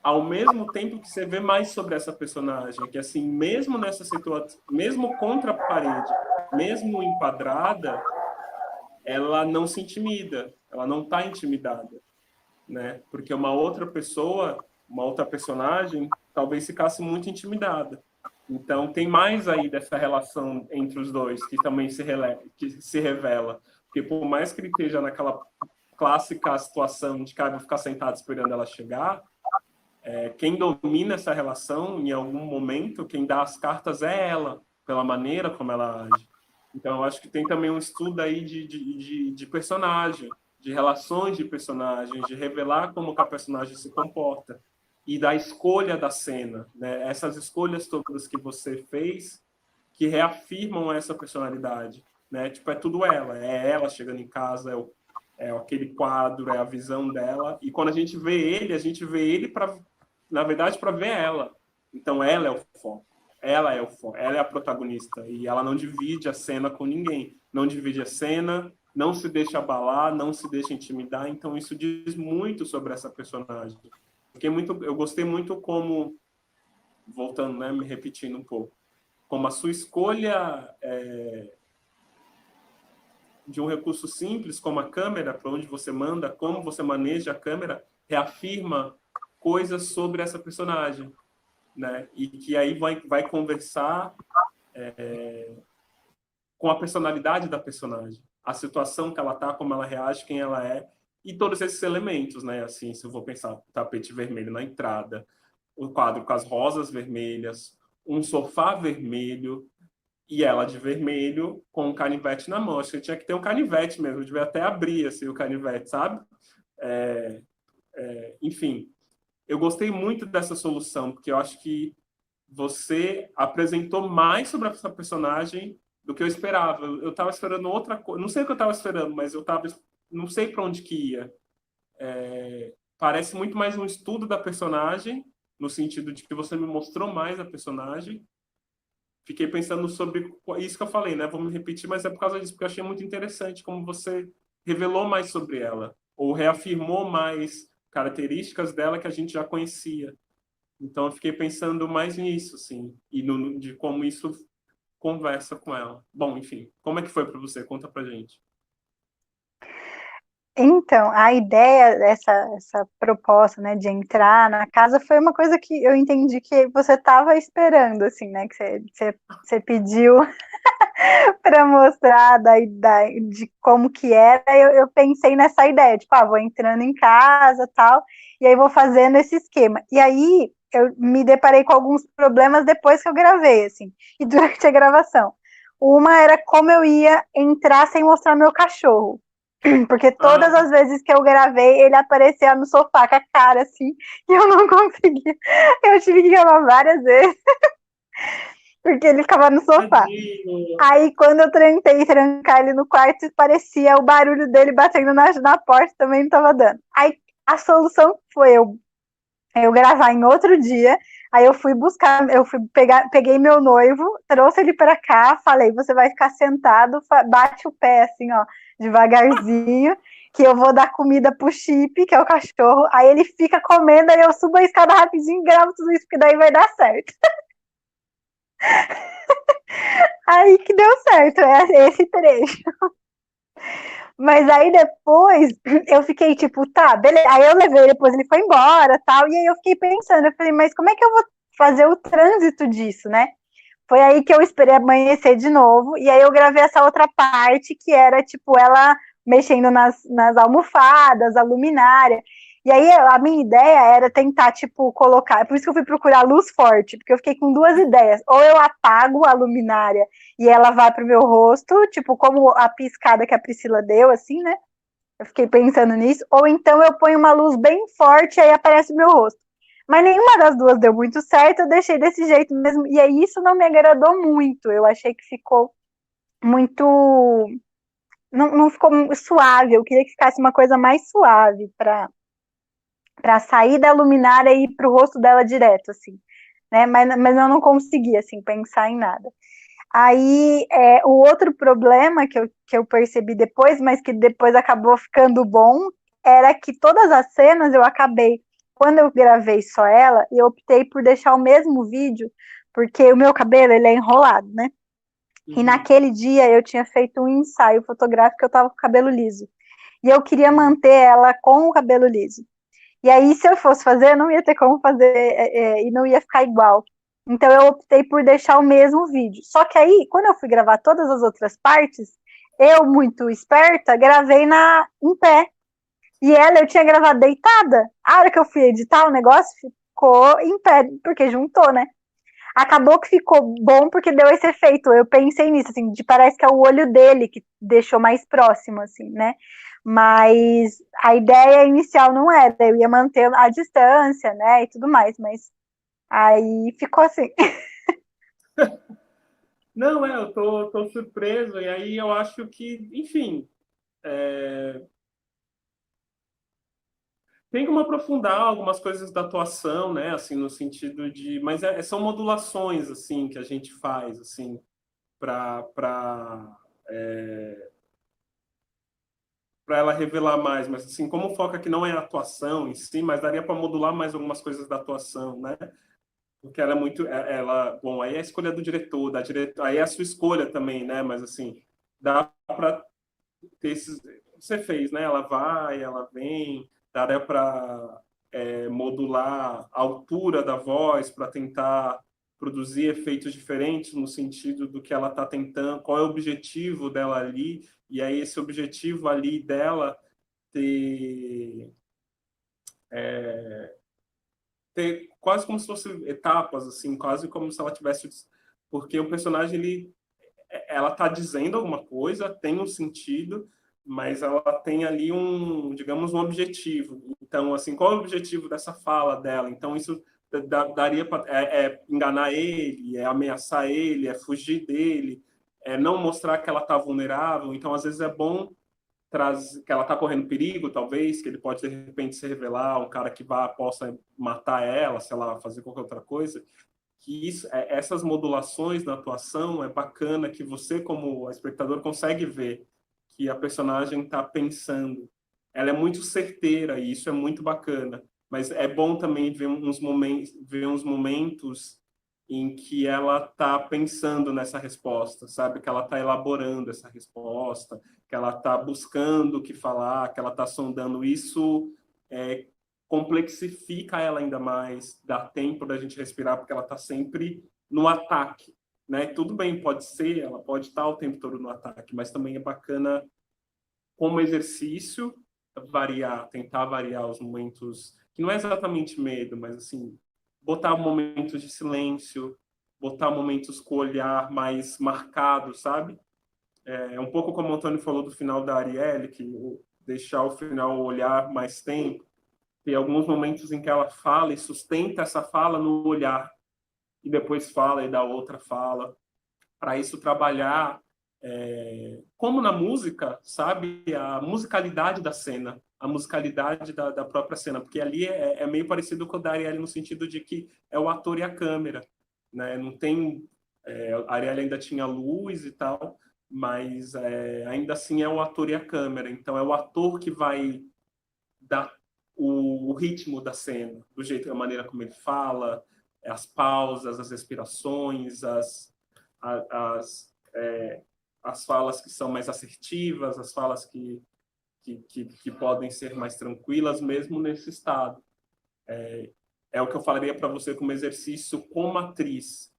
Ao mesmo tempo que você vê mais sobre essa personagem, que assim, mesmo nessa situação, mesmo contra a parede, mesmo enquadrada, ela não se intimida, ela não está intimidada, né? Porque uma outra pessoa, uma outra personagem, talvez ficasse muito intimidada. Então tem mais aí dessa relação entre os dois que também que se revela, porque por mais que ele esteja naquela clássica situação de cara ficar sentado esperando ela chegar, quem domina essa relação em algum momento, quem dá as cartas é ela, pela maneira como ela age. Então, eu acho que tem também um estudo aí de personagem, de relações de personagens, de revelar como que a personagem se comporta e da escolha da cena, né? Essas escolhas todas que você fez que reafirmam essa personalidade, né? Tipo, é tudo ela, é ela chegando em casa, é aquele quadro, é a visão dela. E quando a gente vê ele para, na verdade, para ver ela. Então, ela é o foco. Ela é a protagonista e ela não divide a cena com ninguém, não divide a cena, não se deixa abalar, não se deixa intimidar, então isso diz muito sobre essa personagem. Eu gostei muito como voltando, né, me repetindo um pouco, como a sua escolha de um recurso simples como a câmera, para onde você manda, como você maneja a câmera, reafirma coisas sobre essa personagem, né? E que aí vai conversar com a personalidade da personagem, a situação que ela tá, como ela reage, quem ela é, e todos esses elementos, né? Assim, se eu vou pensar, o tapete vermelho na entrada, o quadro com as rosas vermelhas, um sofá vermelho, e ela de vermelho com um canivete na mão. Acho que tinha que ter um canivete mesmo, devia até abrir assim, o canivete, sabe? Enfim, eu gostei muito dessa solução, porque eu acho que você apresentou mais sobre essa personagem do que eu esperava. Eu estava esperando outra coisa, não sei o que eu estava esperando, mas eu tava, não sei para onde que ia. Parece muito mais um estudo da personagem, no sentido de que você me mostrou mais a personagem. Fiquei pensando sobre isso que eu falei, né? Vou me repetir, mas é por causa disso, porque eu achei muito interessante como você revelou mais sobre ela, ou reafirmou mais características dela que a gente já conhecia. Então, eu fiquei pensando mais nisso, assim, e de como isso conversa com ela. Bom, enfim, como é que foi para você? Conta pra gente. Então, a ideia dessa proposta, né, de entrar na casa foi uma coisa que eu entendi que você estava esperando, assim, né, que você pediu para mostrar de como que era. Eu pensei nessa ideia, tipo, vou entrando em casa, tal, e aí vou fazendo esse esquema. E aí eu me deparei com alguns problemas depois que eu gravei, assim, e durante a gravação. Uma era como eu ia entrar sem mostrar meu cachorro. Porque todas as vezes que eu gravei, ele aparecia no sofá com a cara assim, e eu não conseguia. Eu tive que gravar várias vezes, porque ele ficava no sofá. Tadinho. Aí, quando eu tentei trancar ele no quarto, parecia o barulho dele batendo na porta, também não estava dando. Aí, a solução foi eu gravar em outro dia. Aí eu fui buscar, peguei meu noivo, trouxe ele para cá, falei, você vai ficar sentado, bate o pé assim, ó, devagarzinho, que eu vou dar comida pro Chip, que é o cachorro, aí ele fica comendo, aí eu subo a escada rapidinho e gravo tudo isso, porque daí vai dar certo. Aí que deu certo, é esse trecho. Mas aí depois eu fiquei tipo, tá, beleza. Aí eu levei, depois ele foi embora, tal, e aí eu fiquei pensando, eu falei, mas como é que eu vou fazer o trânsito disso, né? Foi aí que eu esperei amanhecer de novo, e aí eu gravei essa outra parte, que era, tipo, ela mexendo nas almofadas, a luminária. E aí a minha ideia era tentar, tipo, colocar... Por isso que eu fui procurar luz forte, porque eu fiquei com duas ideias. Ou eu apago a luminária e ela vai pro meu rosto, tipo, como a piscada que a Priscila deu, assim, né? Eu fiquei pensando nisso. Ou então eu ponho uma luz bem forte e aí aparece o meu rosto. Mas nenhuma das duas deu muito certo, eu deixei desse jeito mesmo. E aí isso não me agradou muito. Eu achei que ficou muito... Não ficou suave. Eu queria que ficasse uma coisa mais suave para sair da luminária e ir pro rosto dela direto, assim. Né? Mas eu não consegui, assim, pensar em nada. Aí, o outro problema que eu percebi depois, mas que depois acabou ficando bom, era que todas as cenas eu acabei, quando eu gravei só ela, eu optei por deixar o mesmo vídeo, porque o meu cabelo, ele é enrolado, né? E naquele dia eu tinha feito um ensaio fotográfico, eu tava com o cabelo liso. E eu queria manter ela com o cabelo liso. E aí, se eu fosse fazer, não ia ter como fazer e não ia ficar igual. Então, eu optei por deixar o mesmo vídeo. Só que aí, quando eu fui gravar todas as outras partes, eu, muito esperta, gravei em pé. E ela, eu tinha gravado deitada. A hora que eu fui editar o negócio, ficou em pé, porque juntou, né? Acabou que ficou bom porque deu esse efeito. Eu pensei nisso, assim, parece que é o olho dele que deixou mais próximo, assim, né? Mas a ideia inicial não era, eu ia manter a distância, né, e tudo mais, mas aí ficou assim. Não, eu tô surpreso, e aí eu acho que, enfim, tem como aprofundar algumas coisas da atuação, né, assim, no sentido de... Mas são modulações, assim, que a gente faz, assim, para ela revelar mais, mas assim, como o foco aqui não é a atuação em si, mas daria para modular mais algumas coisas da atuação, né? porque ela é muito, bom, aí é a escolha do diretor, da diretor, aí é a sua escolha também, né? Mas assim, dá para ter esses, você fez, né? Ela vai, ela vem, daria para modular a altura da voz para tentar produzir efeitos diferentes no sentido do que ela está tentando, qual é o objetivo dela ali, e aí esse objetivo ali dela ter quase como se fossem etapas, assim, quase como se ela tivesse, porque o personagem ela está dizendo alguma coisa, tem um sentido, mas ela tem ali digamos, um objetivo. Então, assim, qual é o objetivo dessa fala dela? Então, isso daria para enganar ele, é ameaçar ele, é fugir dele, é não mostrar que ela está vulnerável. Então, às vezes é bom que ela está correndo perigo, talvez, que ele pode de repente se revelar um cara que possa matar ela, sei lá, fazer qualquer outra coisa. Que essas modulações na atuação é bacana, que você, como espectador, consegue ver que a personagem está pensando. Ela é muito certeira e isso é muito bacana. Mas é bom também ver uns momentos em que ela está pensando nessa resposta, sabe? Que ela está elaborando essa resposta, que ela está buscando o que falar, que ela está sondando. Isso complexifica ela ainda mais, dá tempo da gente respirar, porque ela está sempre no ataque, né? Tudo bem, pode ser, ela pode estar o tempo todo no ataque, mas também é bacana, como exercício, tentar variar os momentos, que não é exatamente medo, mas assim, botar momentos de silêncio, botar momentos com o olhar mais marcado, sabe? É um pouco como o Antônio falou do final da Arielle, que deixar o final olhar mais tempo. Tem alguns momentos em que ela fala e sustenta essa fala no olhar, e depois fala e dá outra fala. Para isso trabalhar, como na música, sabe? A musicalidade da cena, a musicalidade da própria cena, porque ali é meio parecido com o da Arielle no sentido de que é o ator e a câmera, né? Não tem... a Arielle ainda tinha luz e tal, mas ainda assim é o ator e a câmera. Então é o ator que vai dar o ritmo da cena, do jeito, da maneira como ele fala, as pausas, as respirações, as falas que são mais assertivas, as falas que podem ser mais tranquilas, mesmo nesse estado. É o que eu falaria para você como exercício como atriz,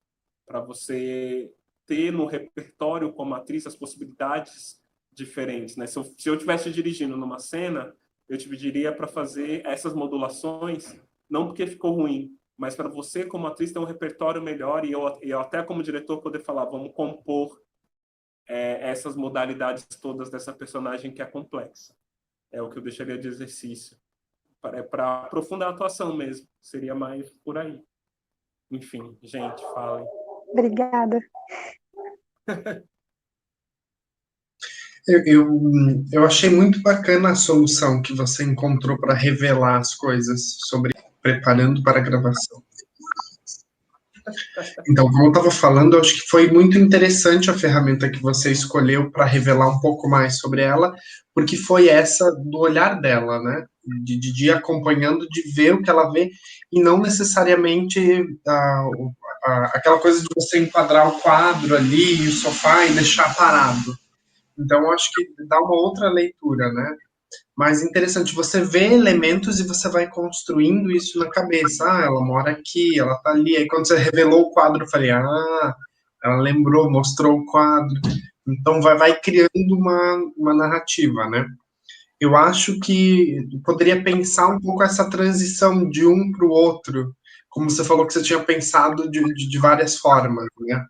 para você ter no repertório como atriz as possibilidades diferentes, né? Se eu estivesse dirigindo numa cena, eu te pediria para fazer essas modulações, não porque ficou ruim, mas para você, como atriz, ter um repertório melhor e eu até como diretor poder falar, vamos compor essas modalidades todas dessa personagem que é complexa. É o que eu deixaria de exercício. Para aprofundar a atuação mesmo. Seria mais por aí. Enfim, gente, falem. Obrigada. Eu achei muito bacana a solução que você encontrou para revelar as coisas sobre preparando para a gravação. Então, como eu estava falando, eu acho que foi muito interessante a ferramenta que você escolheu para revelar um pouco mais sobre ela, porque foi essa do olhar dela, né? De ir acompanhando, de ver o que ela vê, e não necessariamente aquela coisa de você enquadrar o quadro ali, o sofá e deixar parado. Então, eu acho que dá uma outra leitura, né? Mas interessante, você vê elementos e você vai construindo isso na cabeça. Ah, ela mora aqui, ela tá ali. Aí quando você revelou o quadro, eu falei, ela lembrou, mostrou o quadro. Então vai criando uma narrativa, né? Eu acho que poderia pensar um pouco essa transição de um para o outro, como você falou que você tinha pensado de várias formas, né?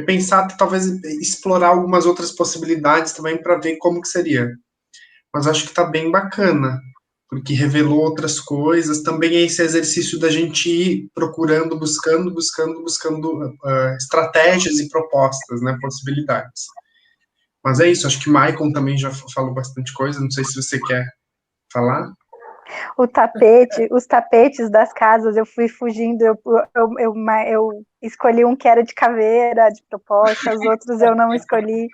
Pensar, talvez, explorar algumas outras possibilidades também para ver como que seria. Mas acho que está bem bacana, porque revelou outras coisas. Também é esse exercício da gente ir procurando, buscando estratégias e propostas, né, possibilidades. Mas é isso, acho que o Maicon também já falou bastante coisa, não sei se você quer falar. Os tapetes das casas, eu fui fugindo, eu escolhi um que era de caveira, de propósito, os outros eu não escolhi.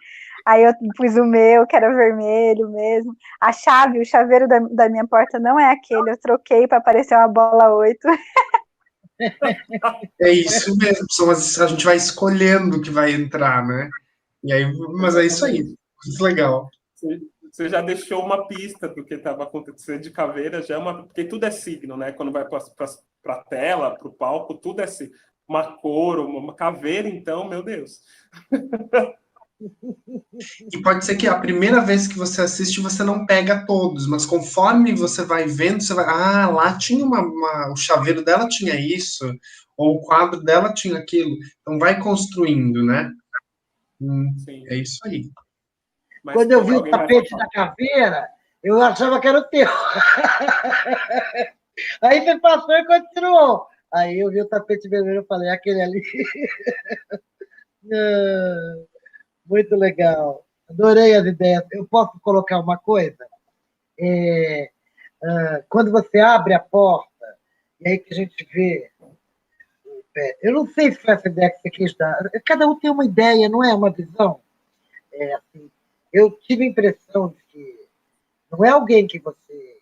Aí eu pus o meu, que era vermelho mesmo. A chave, o chaveiro da minha porta não é aquele, eu troquei para aparecer uma bola 8. É isso mesmo, a gente vai escolhendo o que vai entrar, né? E aí, mas é isso aí, Exatamente. muito legal. Você já deixou uma pista do que estava acontecendo de caveira, já é uma, porque tudo é signo, né? Quando vai para a tela, para o palco, tudo é signo. Uma cor, uma caveira, então, meu Deus. E pode ser que a primeira vez que você assiste, você não pega todos, mas conforme você vai vendo, você vai. Ah, lá tinha o chaveiro dela tinha isso, ou o quadro dela tinha aquilo. Então vai construindo, né? Sim. É isso aí. Mas Quando eu vi o alguém mais vai tapete falar? da caveira, eu achava que era o teu. Aí você passou e continuou. Aí eu vi o tapete vermelho e falei, aquele ali. Ah, muito legal. Adorei as ideias. Eu posso colocar uma coisa? Quando você abre a porta, e aí que a gente vê. Eu não sei se foi essa ideia que você quis dar. Cada um tem uma ideia, não é uma visão. Assim, eu tive a impressão de que não é alguém que você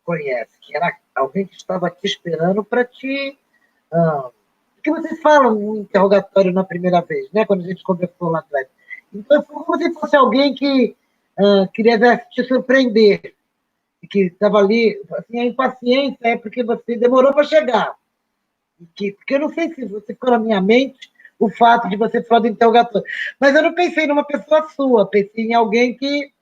conhece, que era alguém que estava te esperando para te. Porque vocês falam no interrogatório na primeira vez, né? Quando a gente conversou lá atrás. Então, foi como se fosse alguém que queria te surpreender, que estava ali. Assim, a impaciência é porque você demorou para chegar. Porque eu não sei se você ficou na minha mente o fato de você falar do interrogatório. Mas eu não pensei numa pessoa sua, pensei em alguém que,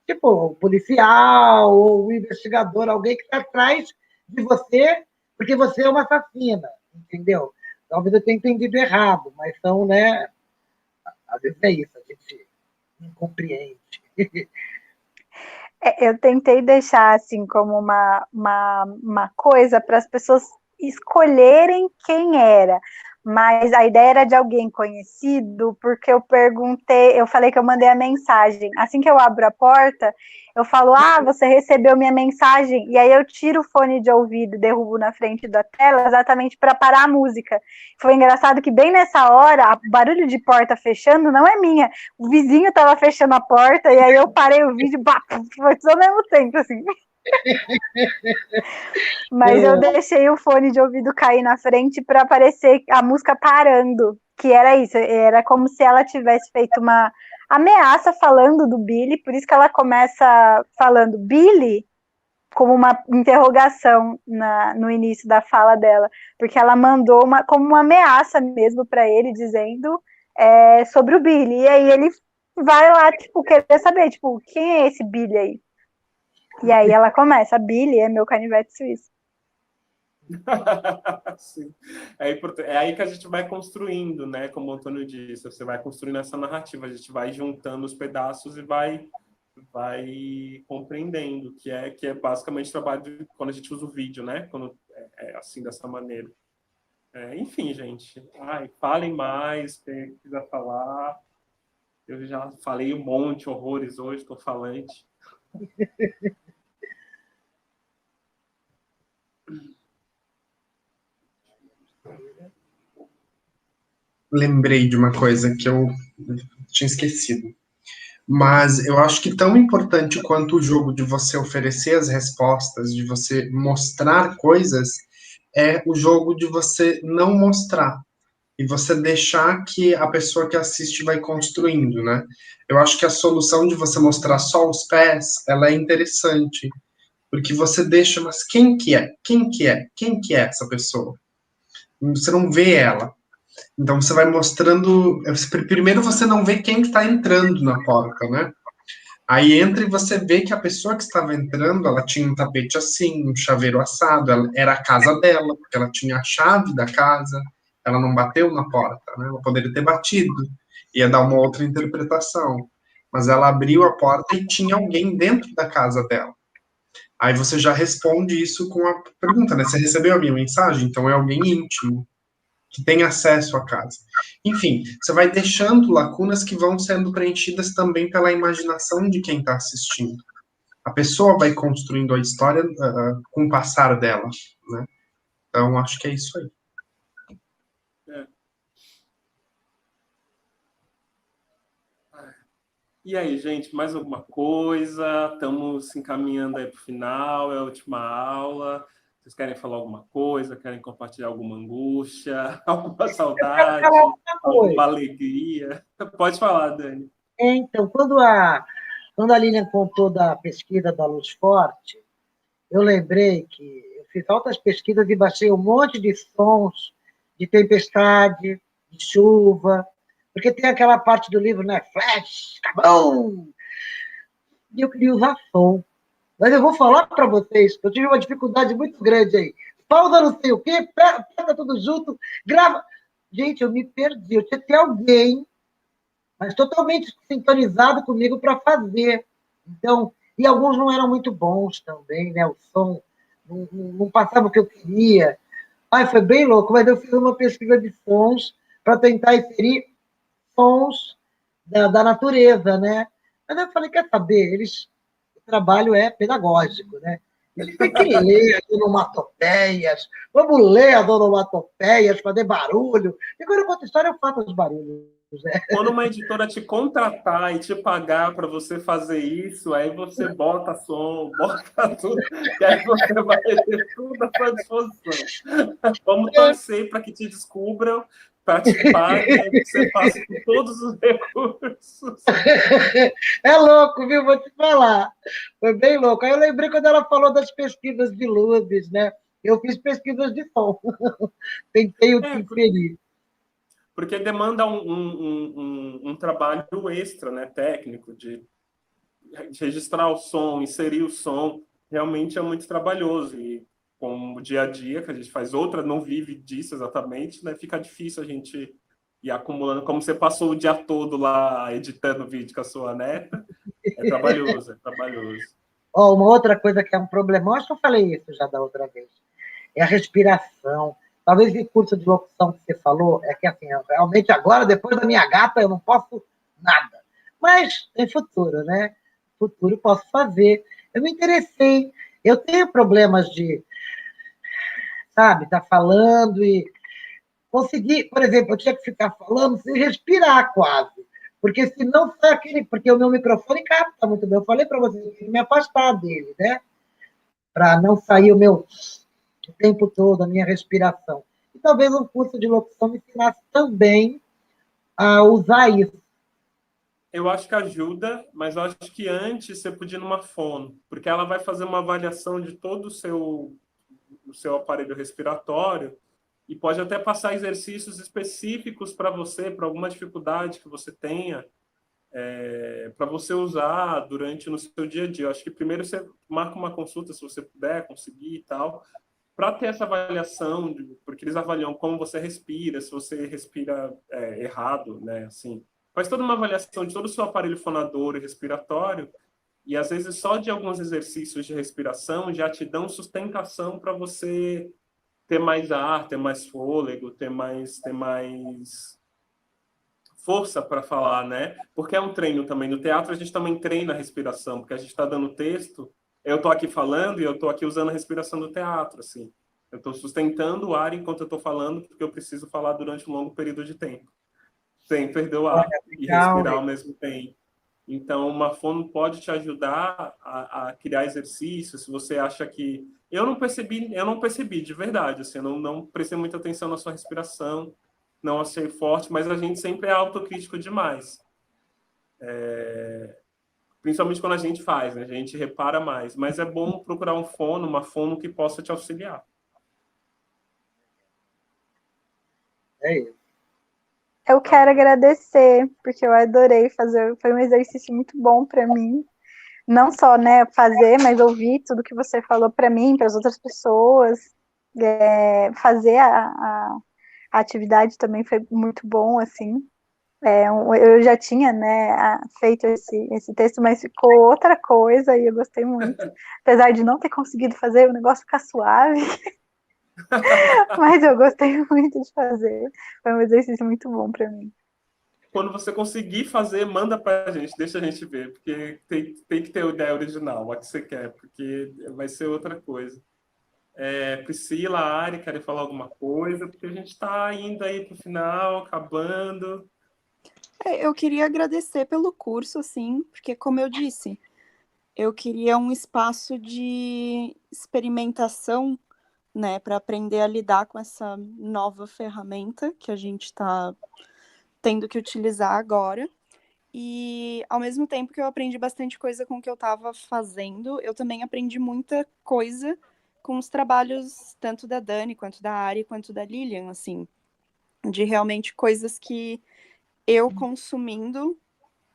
tipo, um policial ou um investigador, alguém que está atrás de você, porque você é uma assassina, entendeu? Talvez eu tenha entendido errado, mas são, né? Às vezes é isso, a gente não compreende. Eu tentei deixar assim como uma coisa para as pessoas escolherem quem era, mas a ideia era de alguém conhecido, porque eu perguntei, eu falei que eu mandei a mensagem. Assim que eu abro a porta, eu falo, você recebeu minha mensagem, e aí eu tiro o fone de ouvido e derrubo na frente da tela exatamente para parar a música. Foi engraçado que bem nessa hora, o barulho de porta fechando não é minha, o vizinho tava fechando a porta, e aí eu parei o vídeo, foi tudo ao mesmo tempo, assim. Mas eu deixei o fone de ouvido cair na frente para aparecer a música parando, que era isso, era como se ela tivesse feito uma ameaça falando do Billy, por isso que ela começa falando Billy como uma interrogação no início da fala dela, porque ela mandou como uma ameaça mesmo para ele, dizendo sobre o Billy, e aí ele vai lá, tipo, querer saber, tipo, quem é esse Billy aí? E aí ela começa, Billy é meu canivete suíço. Sim. É aí que a gente vai construindo, né? Como o Antônio disse, você vai construindo essa narrativa, a gente vai juntando os pedaços e vai compreendendo, que é basicamente o trabalho quando a gente usa o vídeo, né? Quando é assim, dessa maneira. Enfim, gente, falem mais, quem quiser falar. Eu já falei um monte, horrores hoje, estou falante. Lembrei de uma coisa que eu tinha esquecido. Mas eu acho que tão importante quanto o jogo de você oferecer as respostas, de você mostrar coisas, é o jogo de você não mostrar e você deixar que a pessoa que assiste vai construindo, né? Eu acho que a solução de você mostrar só os pés, ela é interessante, porque você deixa, mas quem que é? Quem que é? Quem que é essa pessoa? Você não vê ela. Então você vai mostrando. Primeiro você não vê quem está entrando na porta, né? Aí entra e você vê que a pessoa que estava entrando, ela tinha um tapete assim, um chaveiro assado, era a casa dela, porque ela tinha a chave da casa, ela não bateu na porta, né? Ela poderia ter batido, ia dar uma outra interpretação. Mas ela abriu a porta e tinha alguém dentro da casa dela. Aí você já responde isso com a pergunta, né? Você recebeu a minha mensagem? Então é alguém íntimo que tem acesso à casa. Enfim, você vai deixando lacunas que vão sendo preenchidas também pela imaginação de quem está assistindo. A pessoa vai construindo a história com o passar dela, né? Então, acho que é isso aí. E aí, gente, mais alguma coisa? Estamos se encaminhando aí para o final, é a última aula. Vocês querem falar alguma coisa? Querem compartilhar alguma angústia? Alguma Eu quero saudade? falar outra Alguma coisa. alegria? Pode falar, Dani. Então, quando a Lilian contou da pesquisa da Luz Forte, eu lembrei que eu fiz altas pesquisas e baixei um monte de sons de tempestade, de chuva, porque tem aquela parte do livro, né? Flash, cabum! E eu queria usar som. Mas eu vou falar para vocês que eu tive uma dificuldade muito grande aí. Pausa não sei o quê, pega tudo junto, grava. Gente, eu me perdi. Eu tinha que ter alguém, mas totalmente sintonizado comigo para fazer. Então, e alguns não eram muito bons também, né? O som não passava o que eu queria. Ai, foi bem louco, mas eu fiz uma pesquisa de sons para tentar inserir sons da natureza, né? Mas eu falei, quer saber? O trabalho é pedagógico, né? Eles têm que ler as onomatopeias, vamos ler as onomatopeias, fazer barulho. E quando eu conto história, eu faço os barulhos, né? Quando uma editora te contratar e te pagar para você fazer isso, aí você bota som, bota tudo, e aí você vai ter tudo à sua disposição. Vamos torcer para que te descubram, para te paguem, aí você passa por todos os recursos. É louco, viu? Vou te falar. Foi bem louco. Aí eu lembrei quando ela falou das pesquisas de luzes, né? Eu fiz pesquisas de som. Tentei É, inferir. porque demanda um trabalho extra, né, técnico, de registrar o som, inserir o som, realmente é muito trabalhoso. E com o dia a dia, que a gente faz outra, não vive disso exatamente, né, fica difícil a gente ir acumulando. Como você passou o dia todo lá editando vídeo com a sua neta, é trabalhoso, é trabalhoso. Ó, uma outra coisa que é um problema, eu acho que eu falei isso já da outra vez, é a respiração. Talvez o curso de locução que você falou, é que assim, realmente agora, depois da minha gata, eu não posso nada. Mas tem futuro, né? Futuro posso fazer. Eu me interessei. Eu tenho problemas de, sabe, estar falando e conseguir, por exemplo, eu tinha que ficar falando sem respirar quase. Porque senão sai aquele. Porque o meu microfone capta muito bem. Eu falei para você, eu tenho que me afastar dele, né? Para não sair o tempo todo, a minha respiração. E talvez um curso de locução me ensinasse também a usar isso. Eu acho que ajuda, mas eu acho que antes você podia ir numa fono, porque ela vai fazer uma avaliação de todo o seu aparelho respiratório e pode até passar exercícios específicos para você, para alguma dificuldade que você tenha, para você usar durante no seu dia a dia. Eu acho que primeiro você marca uma consulta, se você puder conseguir e tal, para ter essa avaliação, porque eles avaliam como você respira, se você respira errado, né? Assim, faz toda uma avaliação de todo o seu aparelho fonador e respiratório, e às vezes só de alguns exercícios de respiração já te dão sustentação para você ter mais ar, ter mais fôlego, ter mais força para falar, né? Porque é um treino também. No teatro a gente também treina a respiração, porque a gente está dando texto, eu estou aqui falando e eu estou aqui usando a respiração do teatro, assim. Eu estou sustentando o ar enquanto eu estou falando, porque eu preciso falar durante um longo período de tempo, sem perder o ar e Legal, respirar ao mesmo tempo. Então, uma fono pode te ajudar a criar exercícios. Se você acha que eu não percebi de verdade, assim, eu não prestei muita atenção na sua respiração, não achei forte, mas a gente sempre é autocrítico demais. Principalmente quando a gente faz, né? A gente repara mais. Mas é bom procurar uma fono que possa te auxiliar. É isso. Eu quero agradecer, porque eu adorei fazer, foi um exercício muito bom para mim. Não só, né, fazer, mas ouvir tudo que você falou para mim, para as outras pessoas. Fazer a atividade também foi muito bom, assim. Eu já tinha, né, feito esse texto, mas ficou outra coisa e eu gostei muito. Apesar de não ter conseguido fazer o negócio ficar suave, mas eu gostei muito de fazer. Foi um exercício muito bom para mim. Quando você conseguir fazer, manda para a gente, deixa a gente ver, porque tem que ter a ideia original, a que você quer, porque vai ser outra coisa. Priscila, Ari, querem falar alguma coisa? Porque a gente está indo aí para o final, acabando. Eu queria agradecer pelo curso, assim, porque, como eu disse, eu queria um espaço de experimentação né, para aprender a lidar com essa nova ferramenta que a gente está tendo que utilizar agora. E, ao mesmo tempo que eu aprendi bastante coisa com o que eu estava fazendo, eu também aprendi muita coisa com os trabalhos tanto da Dani, quanto da Ari, quanto da Lilian, assim, de realmente coisas que eu consumindo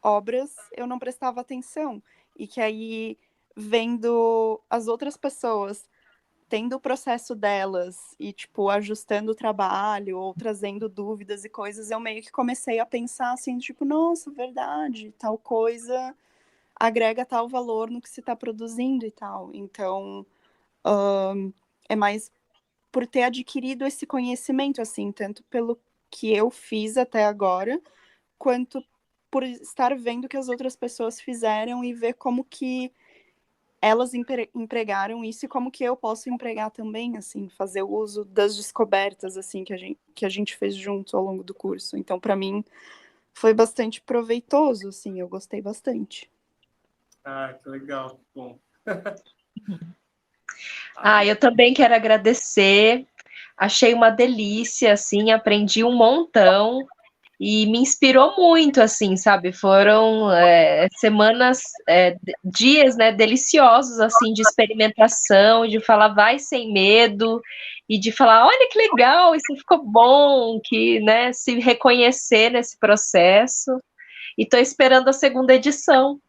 obras, eu não prestava atenção. E que aí, vendo as outras pessoas tendo o processo delas e, tipo, ajustando o trabalho ou trazendo dúvidas e coisas, eu meio que comecei a pensar assim, tipo, nossa, verdade, tal coisa agrega tal valor no que se está produzindo e tal. Então, é mais por ter adquirido esse conhecimento, assim, tanto pelo que eu fiz até agora, quanto por estar vendo que as outras pessoas fizeram e ver como que elas empregaram isso e como que eu posso empregar também, assim, fazer uso das descobertas, assim, que a gente fez junto ao longo do curso. Então, para mim, foi bastante proveitoso, assim, eu gostei bastante. Ah, que legal. Bom. Eu também quero agradecer. Achei uma delícia, assim, aprendi um montão e me inspirou muito, assim, sabe? Foram semanas, dias, né, deliciosos, assim, de experimentação, de falar vai sem medo e de falar, olha que legal, isso ficou bom, que, né, se reconhecer nesse processo. E tô esperando a segunda edição.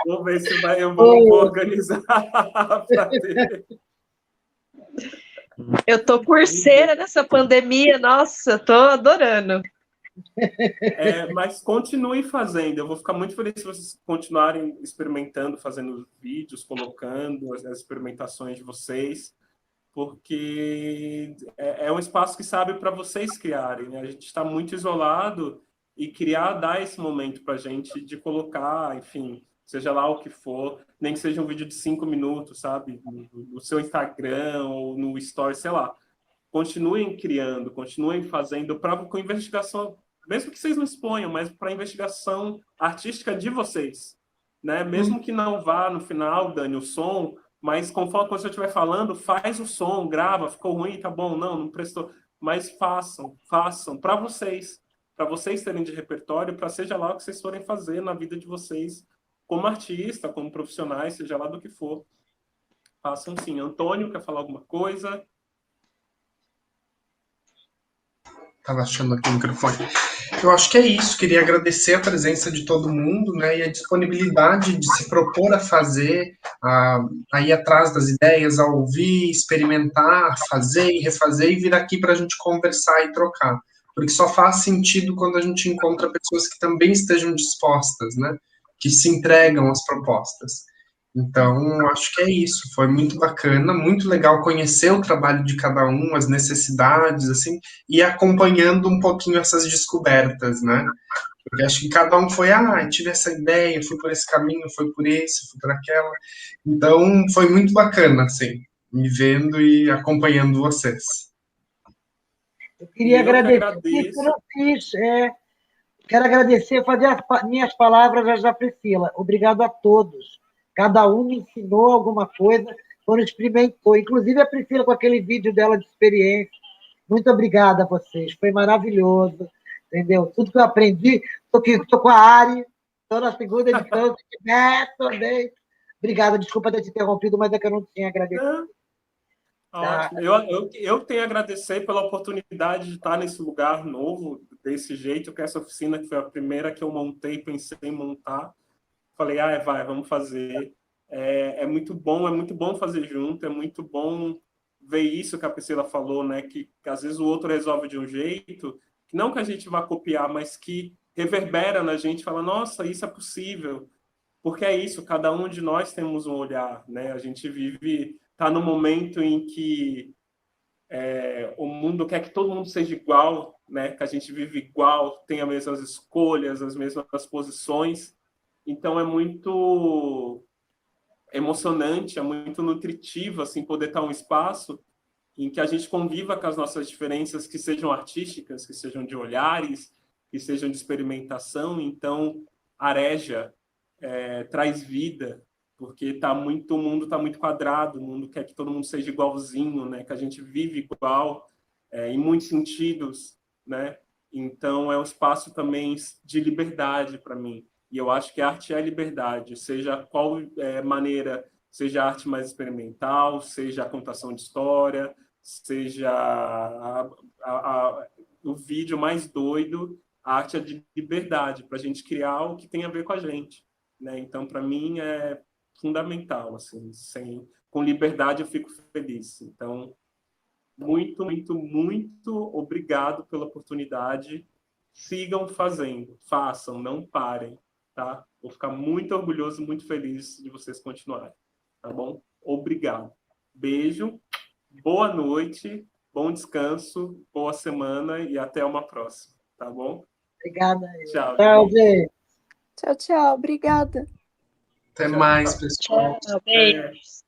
Vou ver se eu vou organizar para ter. Eu tô curseira nessa pandemia, nossa, tô adorando. Mas continue fazendo. Eu vou ficar muito feliz se vocês continuarem experimentando, fazendo vídeos, colocando as experimentações de vocês, porque é um espaço que sabe para vocês criarem, né? A gente está muito isolado e criar dá esse momento para a gente de colocar, enfim, seja lá o que for, nem que seja um vídeo de 5 minutos, sabe? No seu Instagram ou no Story, sei lá. Continuem criando, continuem fazendo com investigação, mesmo que vocês não exponham, mas para investigação artística de vocês, né? Mesmo que não vá no final, Dani, o som, mas conforme você estiver falando, faz o som, grava, ficou ruim, tá bom, não prestou, mas façam para vocês terem de repertório, para seja lá o que vocês forem fazer na vida de vocês, como artista, como profissionais, seja lá do que for. Façam sim. Antônio, quer falar alguma coisa? Estava achando aqui o microfone. Eu acho que é isso. Queria agradecer a presença de todo mundo, né, e a disponibilidade de se propor a fazer, a ir atrás das ideias, a ouvir, experimentar, fazer e refazer e vir aqui para a gente conversar e trocar. Porque só faz sentido quando a gente encontra pessoas que também estejam dispostas, né, que se entregam às propostas. Então, acho que é isso. Foi muito bacana, muito legal conhecer o trabalho de cada um, as necessidades, assim, e acompanhando um pouquinho essas descobertas, né? Porque acho que cada um foi, tive essa ideia, fui por esse caminho, fui por esse, fui por aquela. Então, foi muito bacana, assim, me vendo e acompanhando vocês. Eu queria agradecer, agradeço. eu não fiz. Quero agradecer, fazer as minhas palavras às da Priscila. Obrigado a todos. Cada um me ensinou alguma coisa, quando experimentou. Inclusive a Priscila com aquele vídeo dela de experiência. Muito obrigada a vocês. Foi maravilhoso. Entendeu? Tudo que eu aprendi. Estou com a Ari. Estou na segunda edição. Se tiver, também. Obrigada. Desculpa ter te interrompido, mas é que eu não tinha agradecido. Ótimo. Eu tenho a agradecer pela oportunidade de estar nesse lugar novo, desse jeito, que essa oficina que foi a primeira que eu montei, pensei em montar. Falei, vamos fazer. É muito bom fazer junto, é muito bom ver isso que a Priscila falou, né? Que às vezes o outro resolve de um jeito, não que a gente vá copiar, mas que reverbera na gente, fala, nossa, isso é possível. Porque é isso, cada um de nós temos um olhar, né? A gente está no momento em que o mundo quer que todo mundo seja igual, né? Que a gente vive igual, tem as mesmas escolhas, as mesmas posições. Então é muito emocionante, é muito nutritivo assim poder estar um espaço em que a gente conviva com as nossas diferenças, que sejam artísticas, que sejam de olhares, que sejam de experimentação. Então, Areja traz vida, porque o mundo está muito quadrado, o mundo quer que todo mundo seja igualzinho, né? Que a gente vive igual, em muitos sentidos, né? Então, é um espaço também de liberdade para mim. E eu acho que a arte é liberdade, seja qual maneira, seja a arte mais experimental, seja a contação de história, seja o vídeo mais doido, a arte é de liberdade, para a gente criar o que tem a ver com a gente, né? Então, para mim, é fundamental, assim, com liberdade eu fico feliz. Então, muito, muito, muito obrigado pela oportunidade. Sigam fazendo, façam, não parem, tá? Vou ficar muito orgulhoso, muito feliz de vocês continuarem, tá bom? Obrigado. Beijo, boa noite, bom descanso, boa semana e até uma próxima, tá bom? Obrigada. Tchau. Tchau, gente. Tchau, tchau. Obrigada. Até Tchau. mais, pessoal. Tchau, beijos.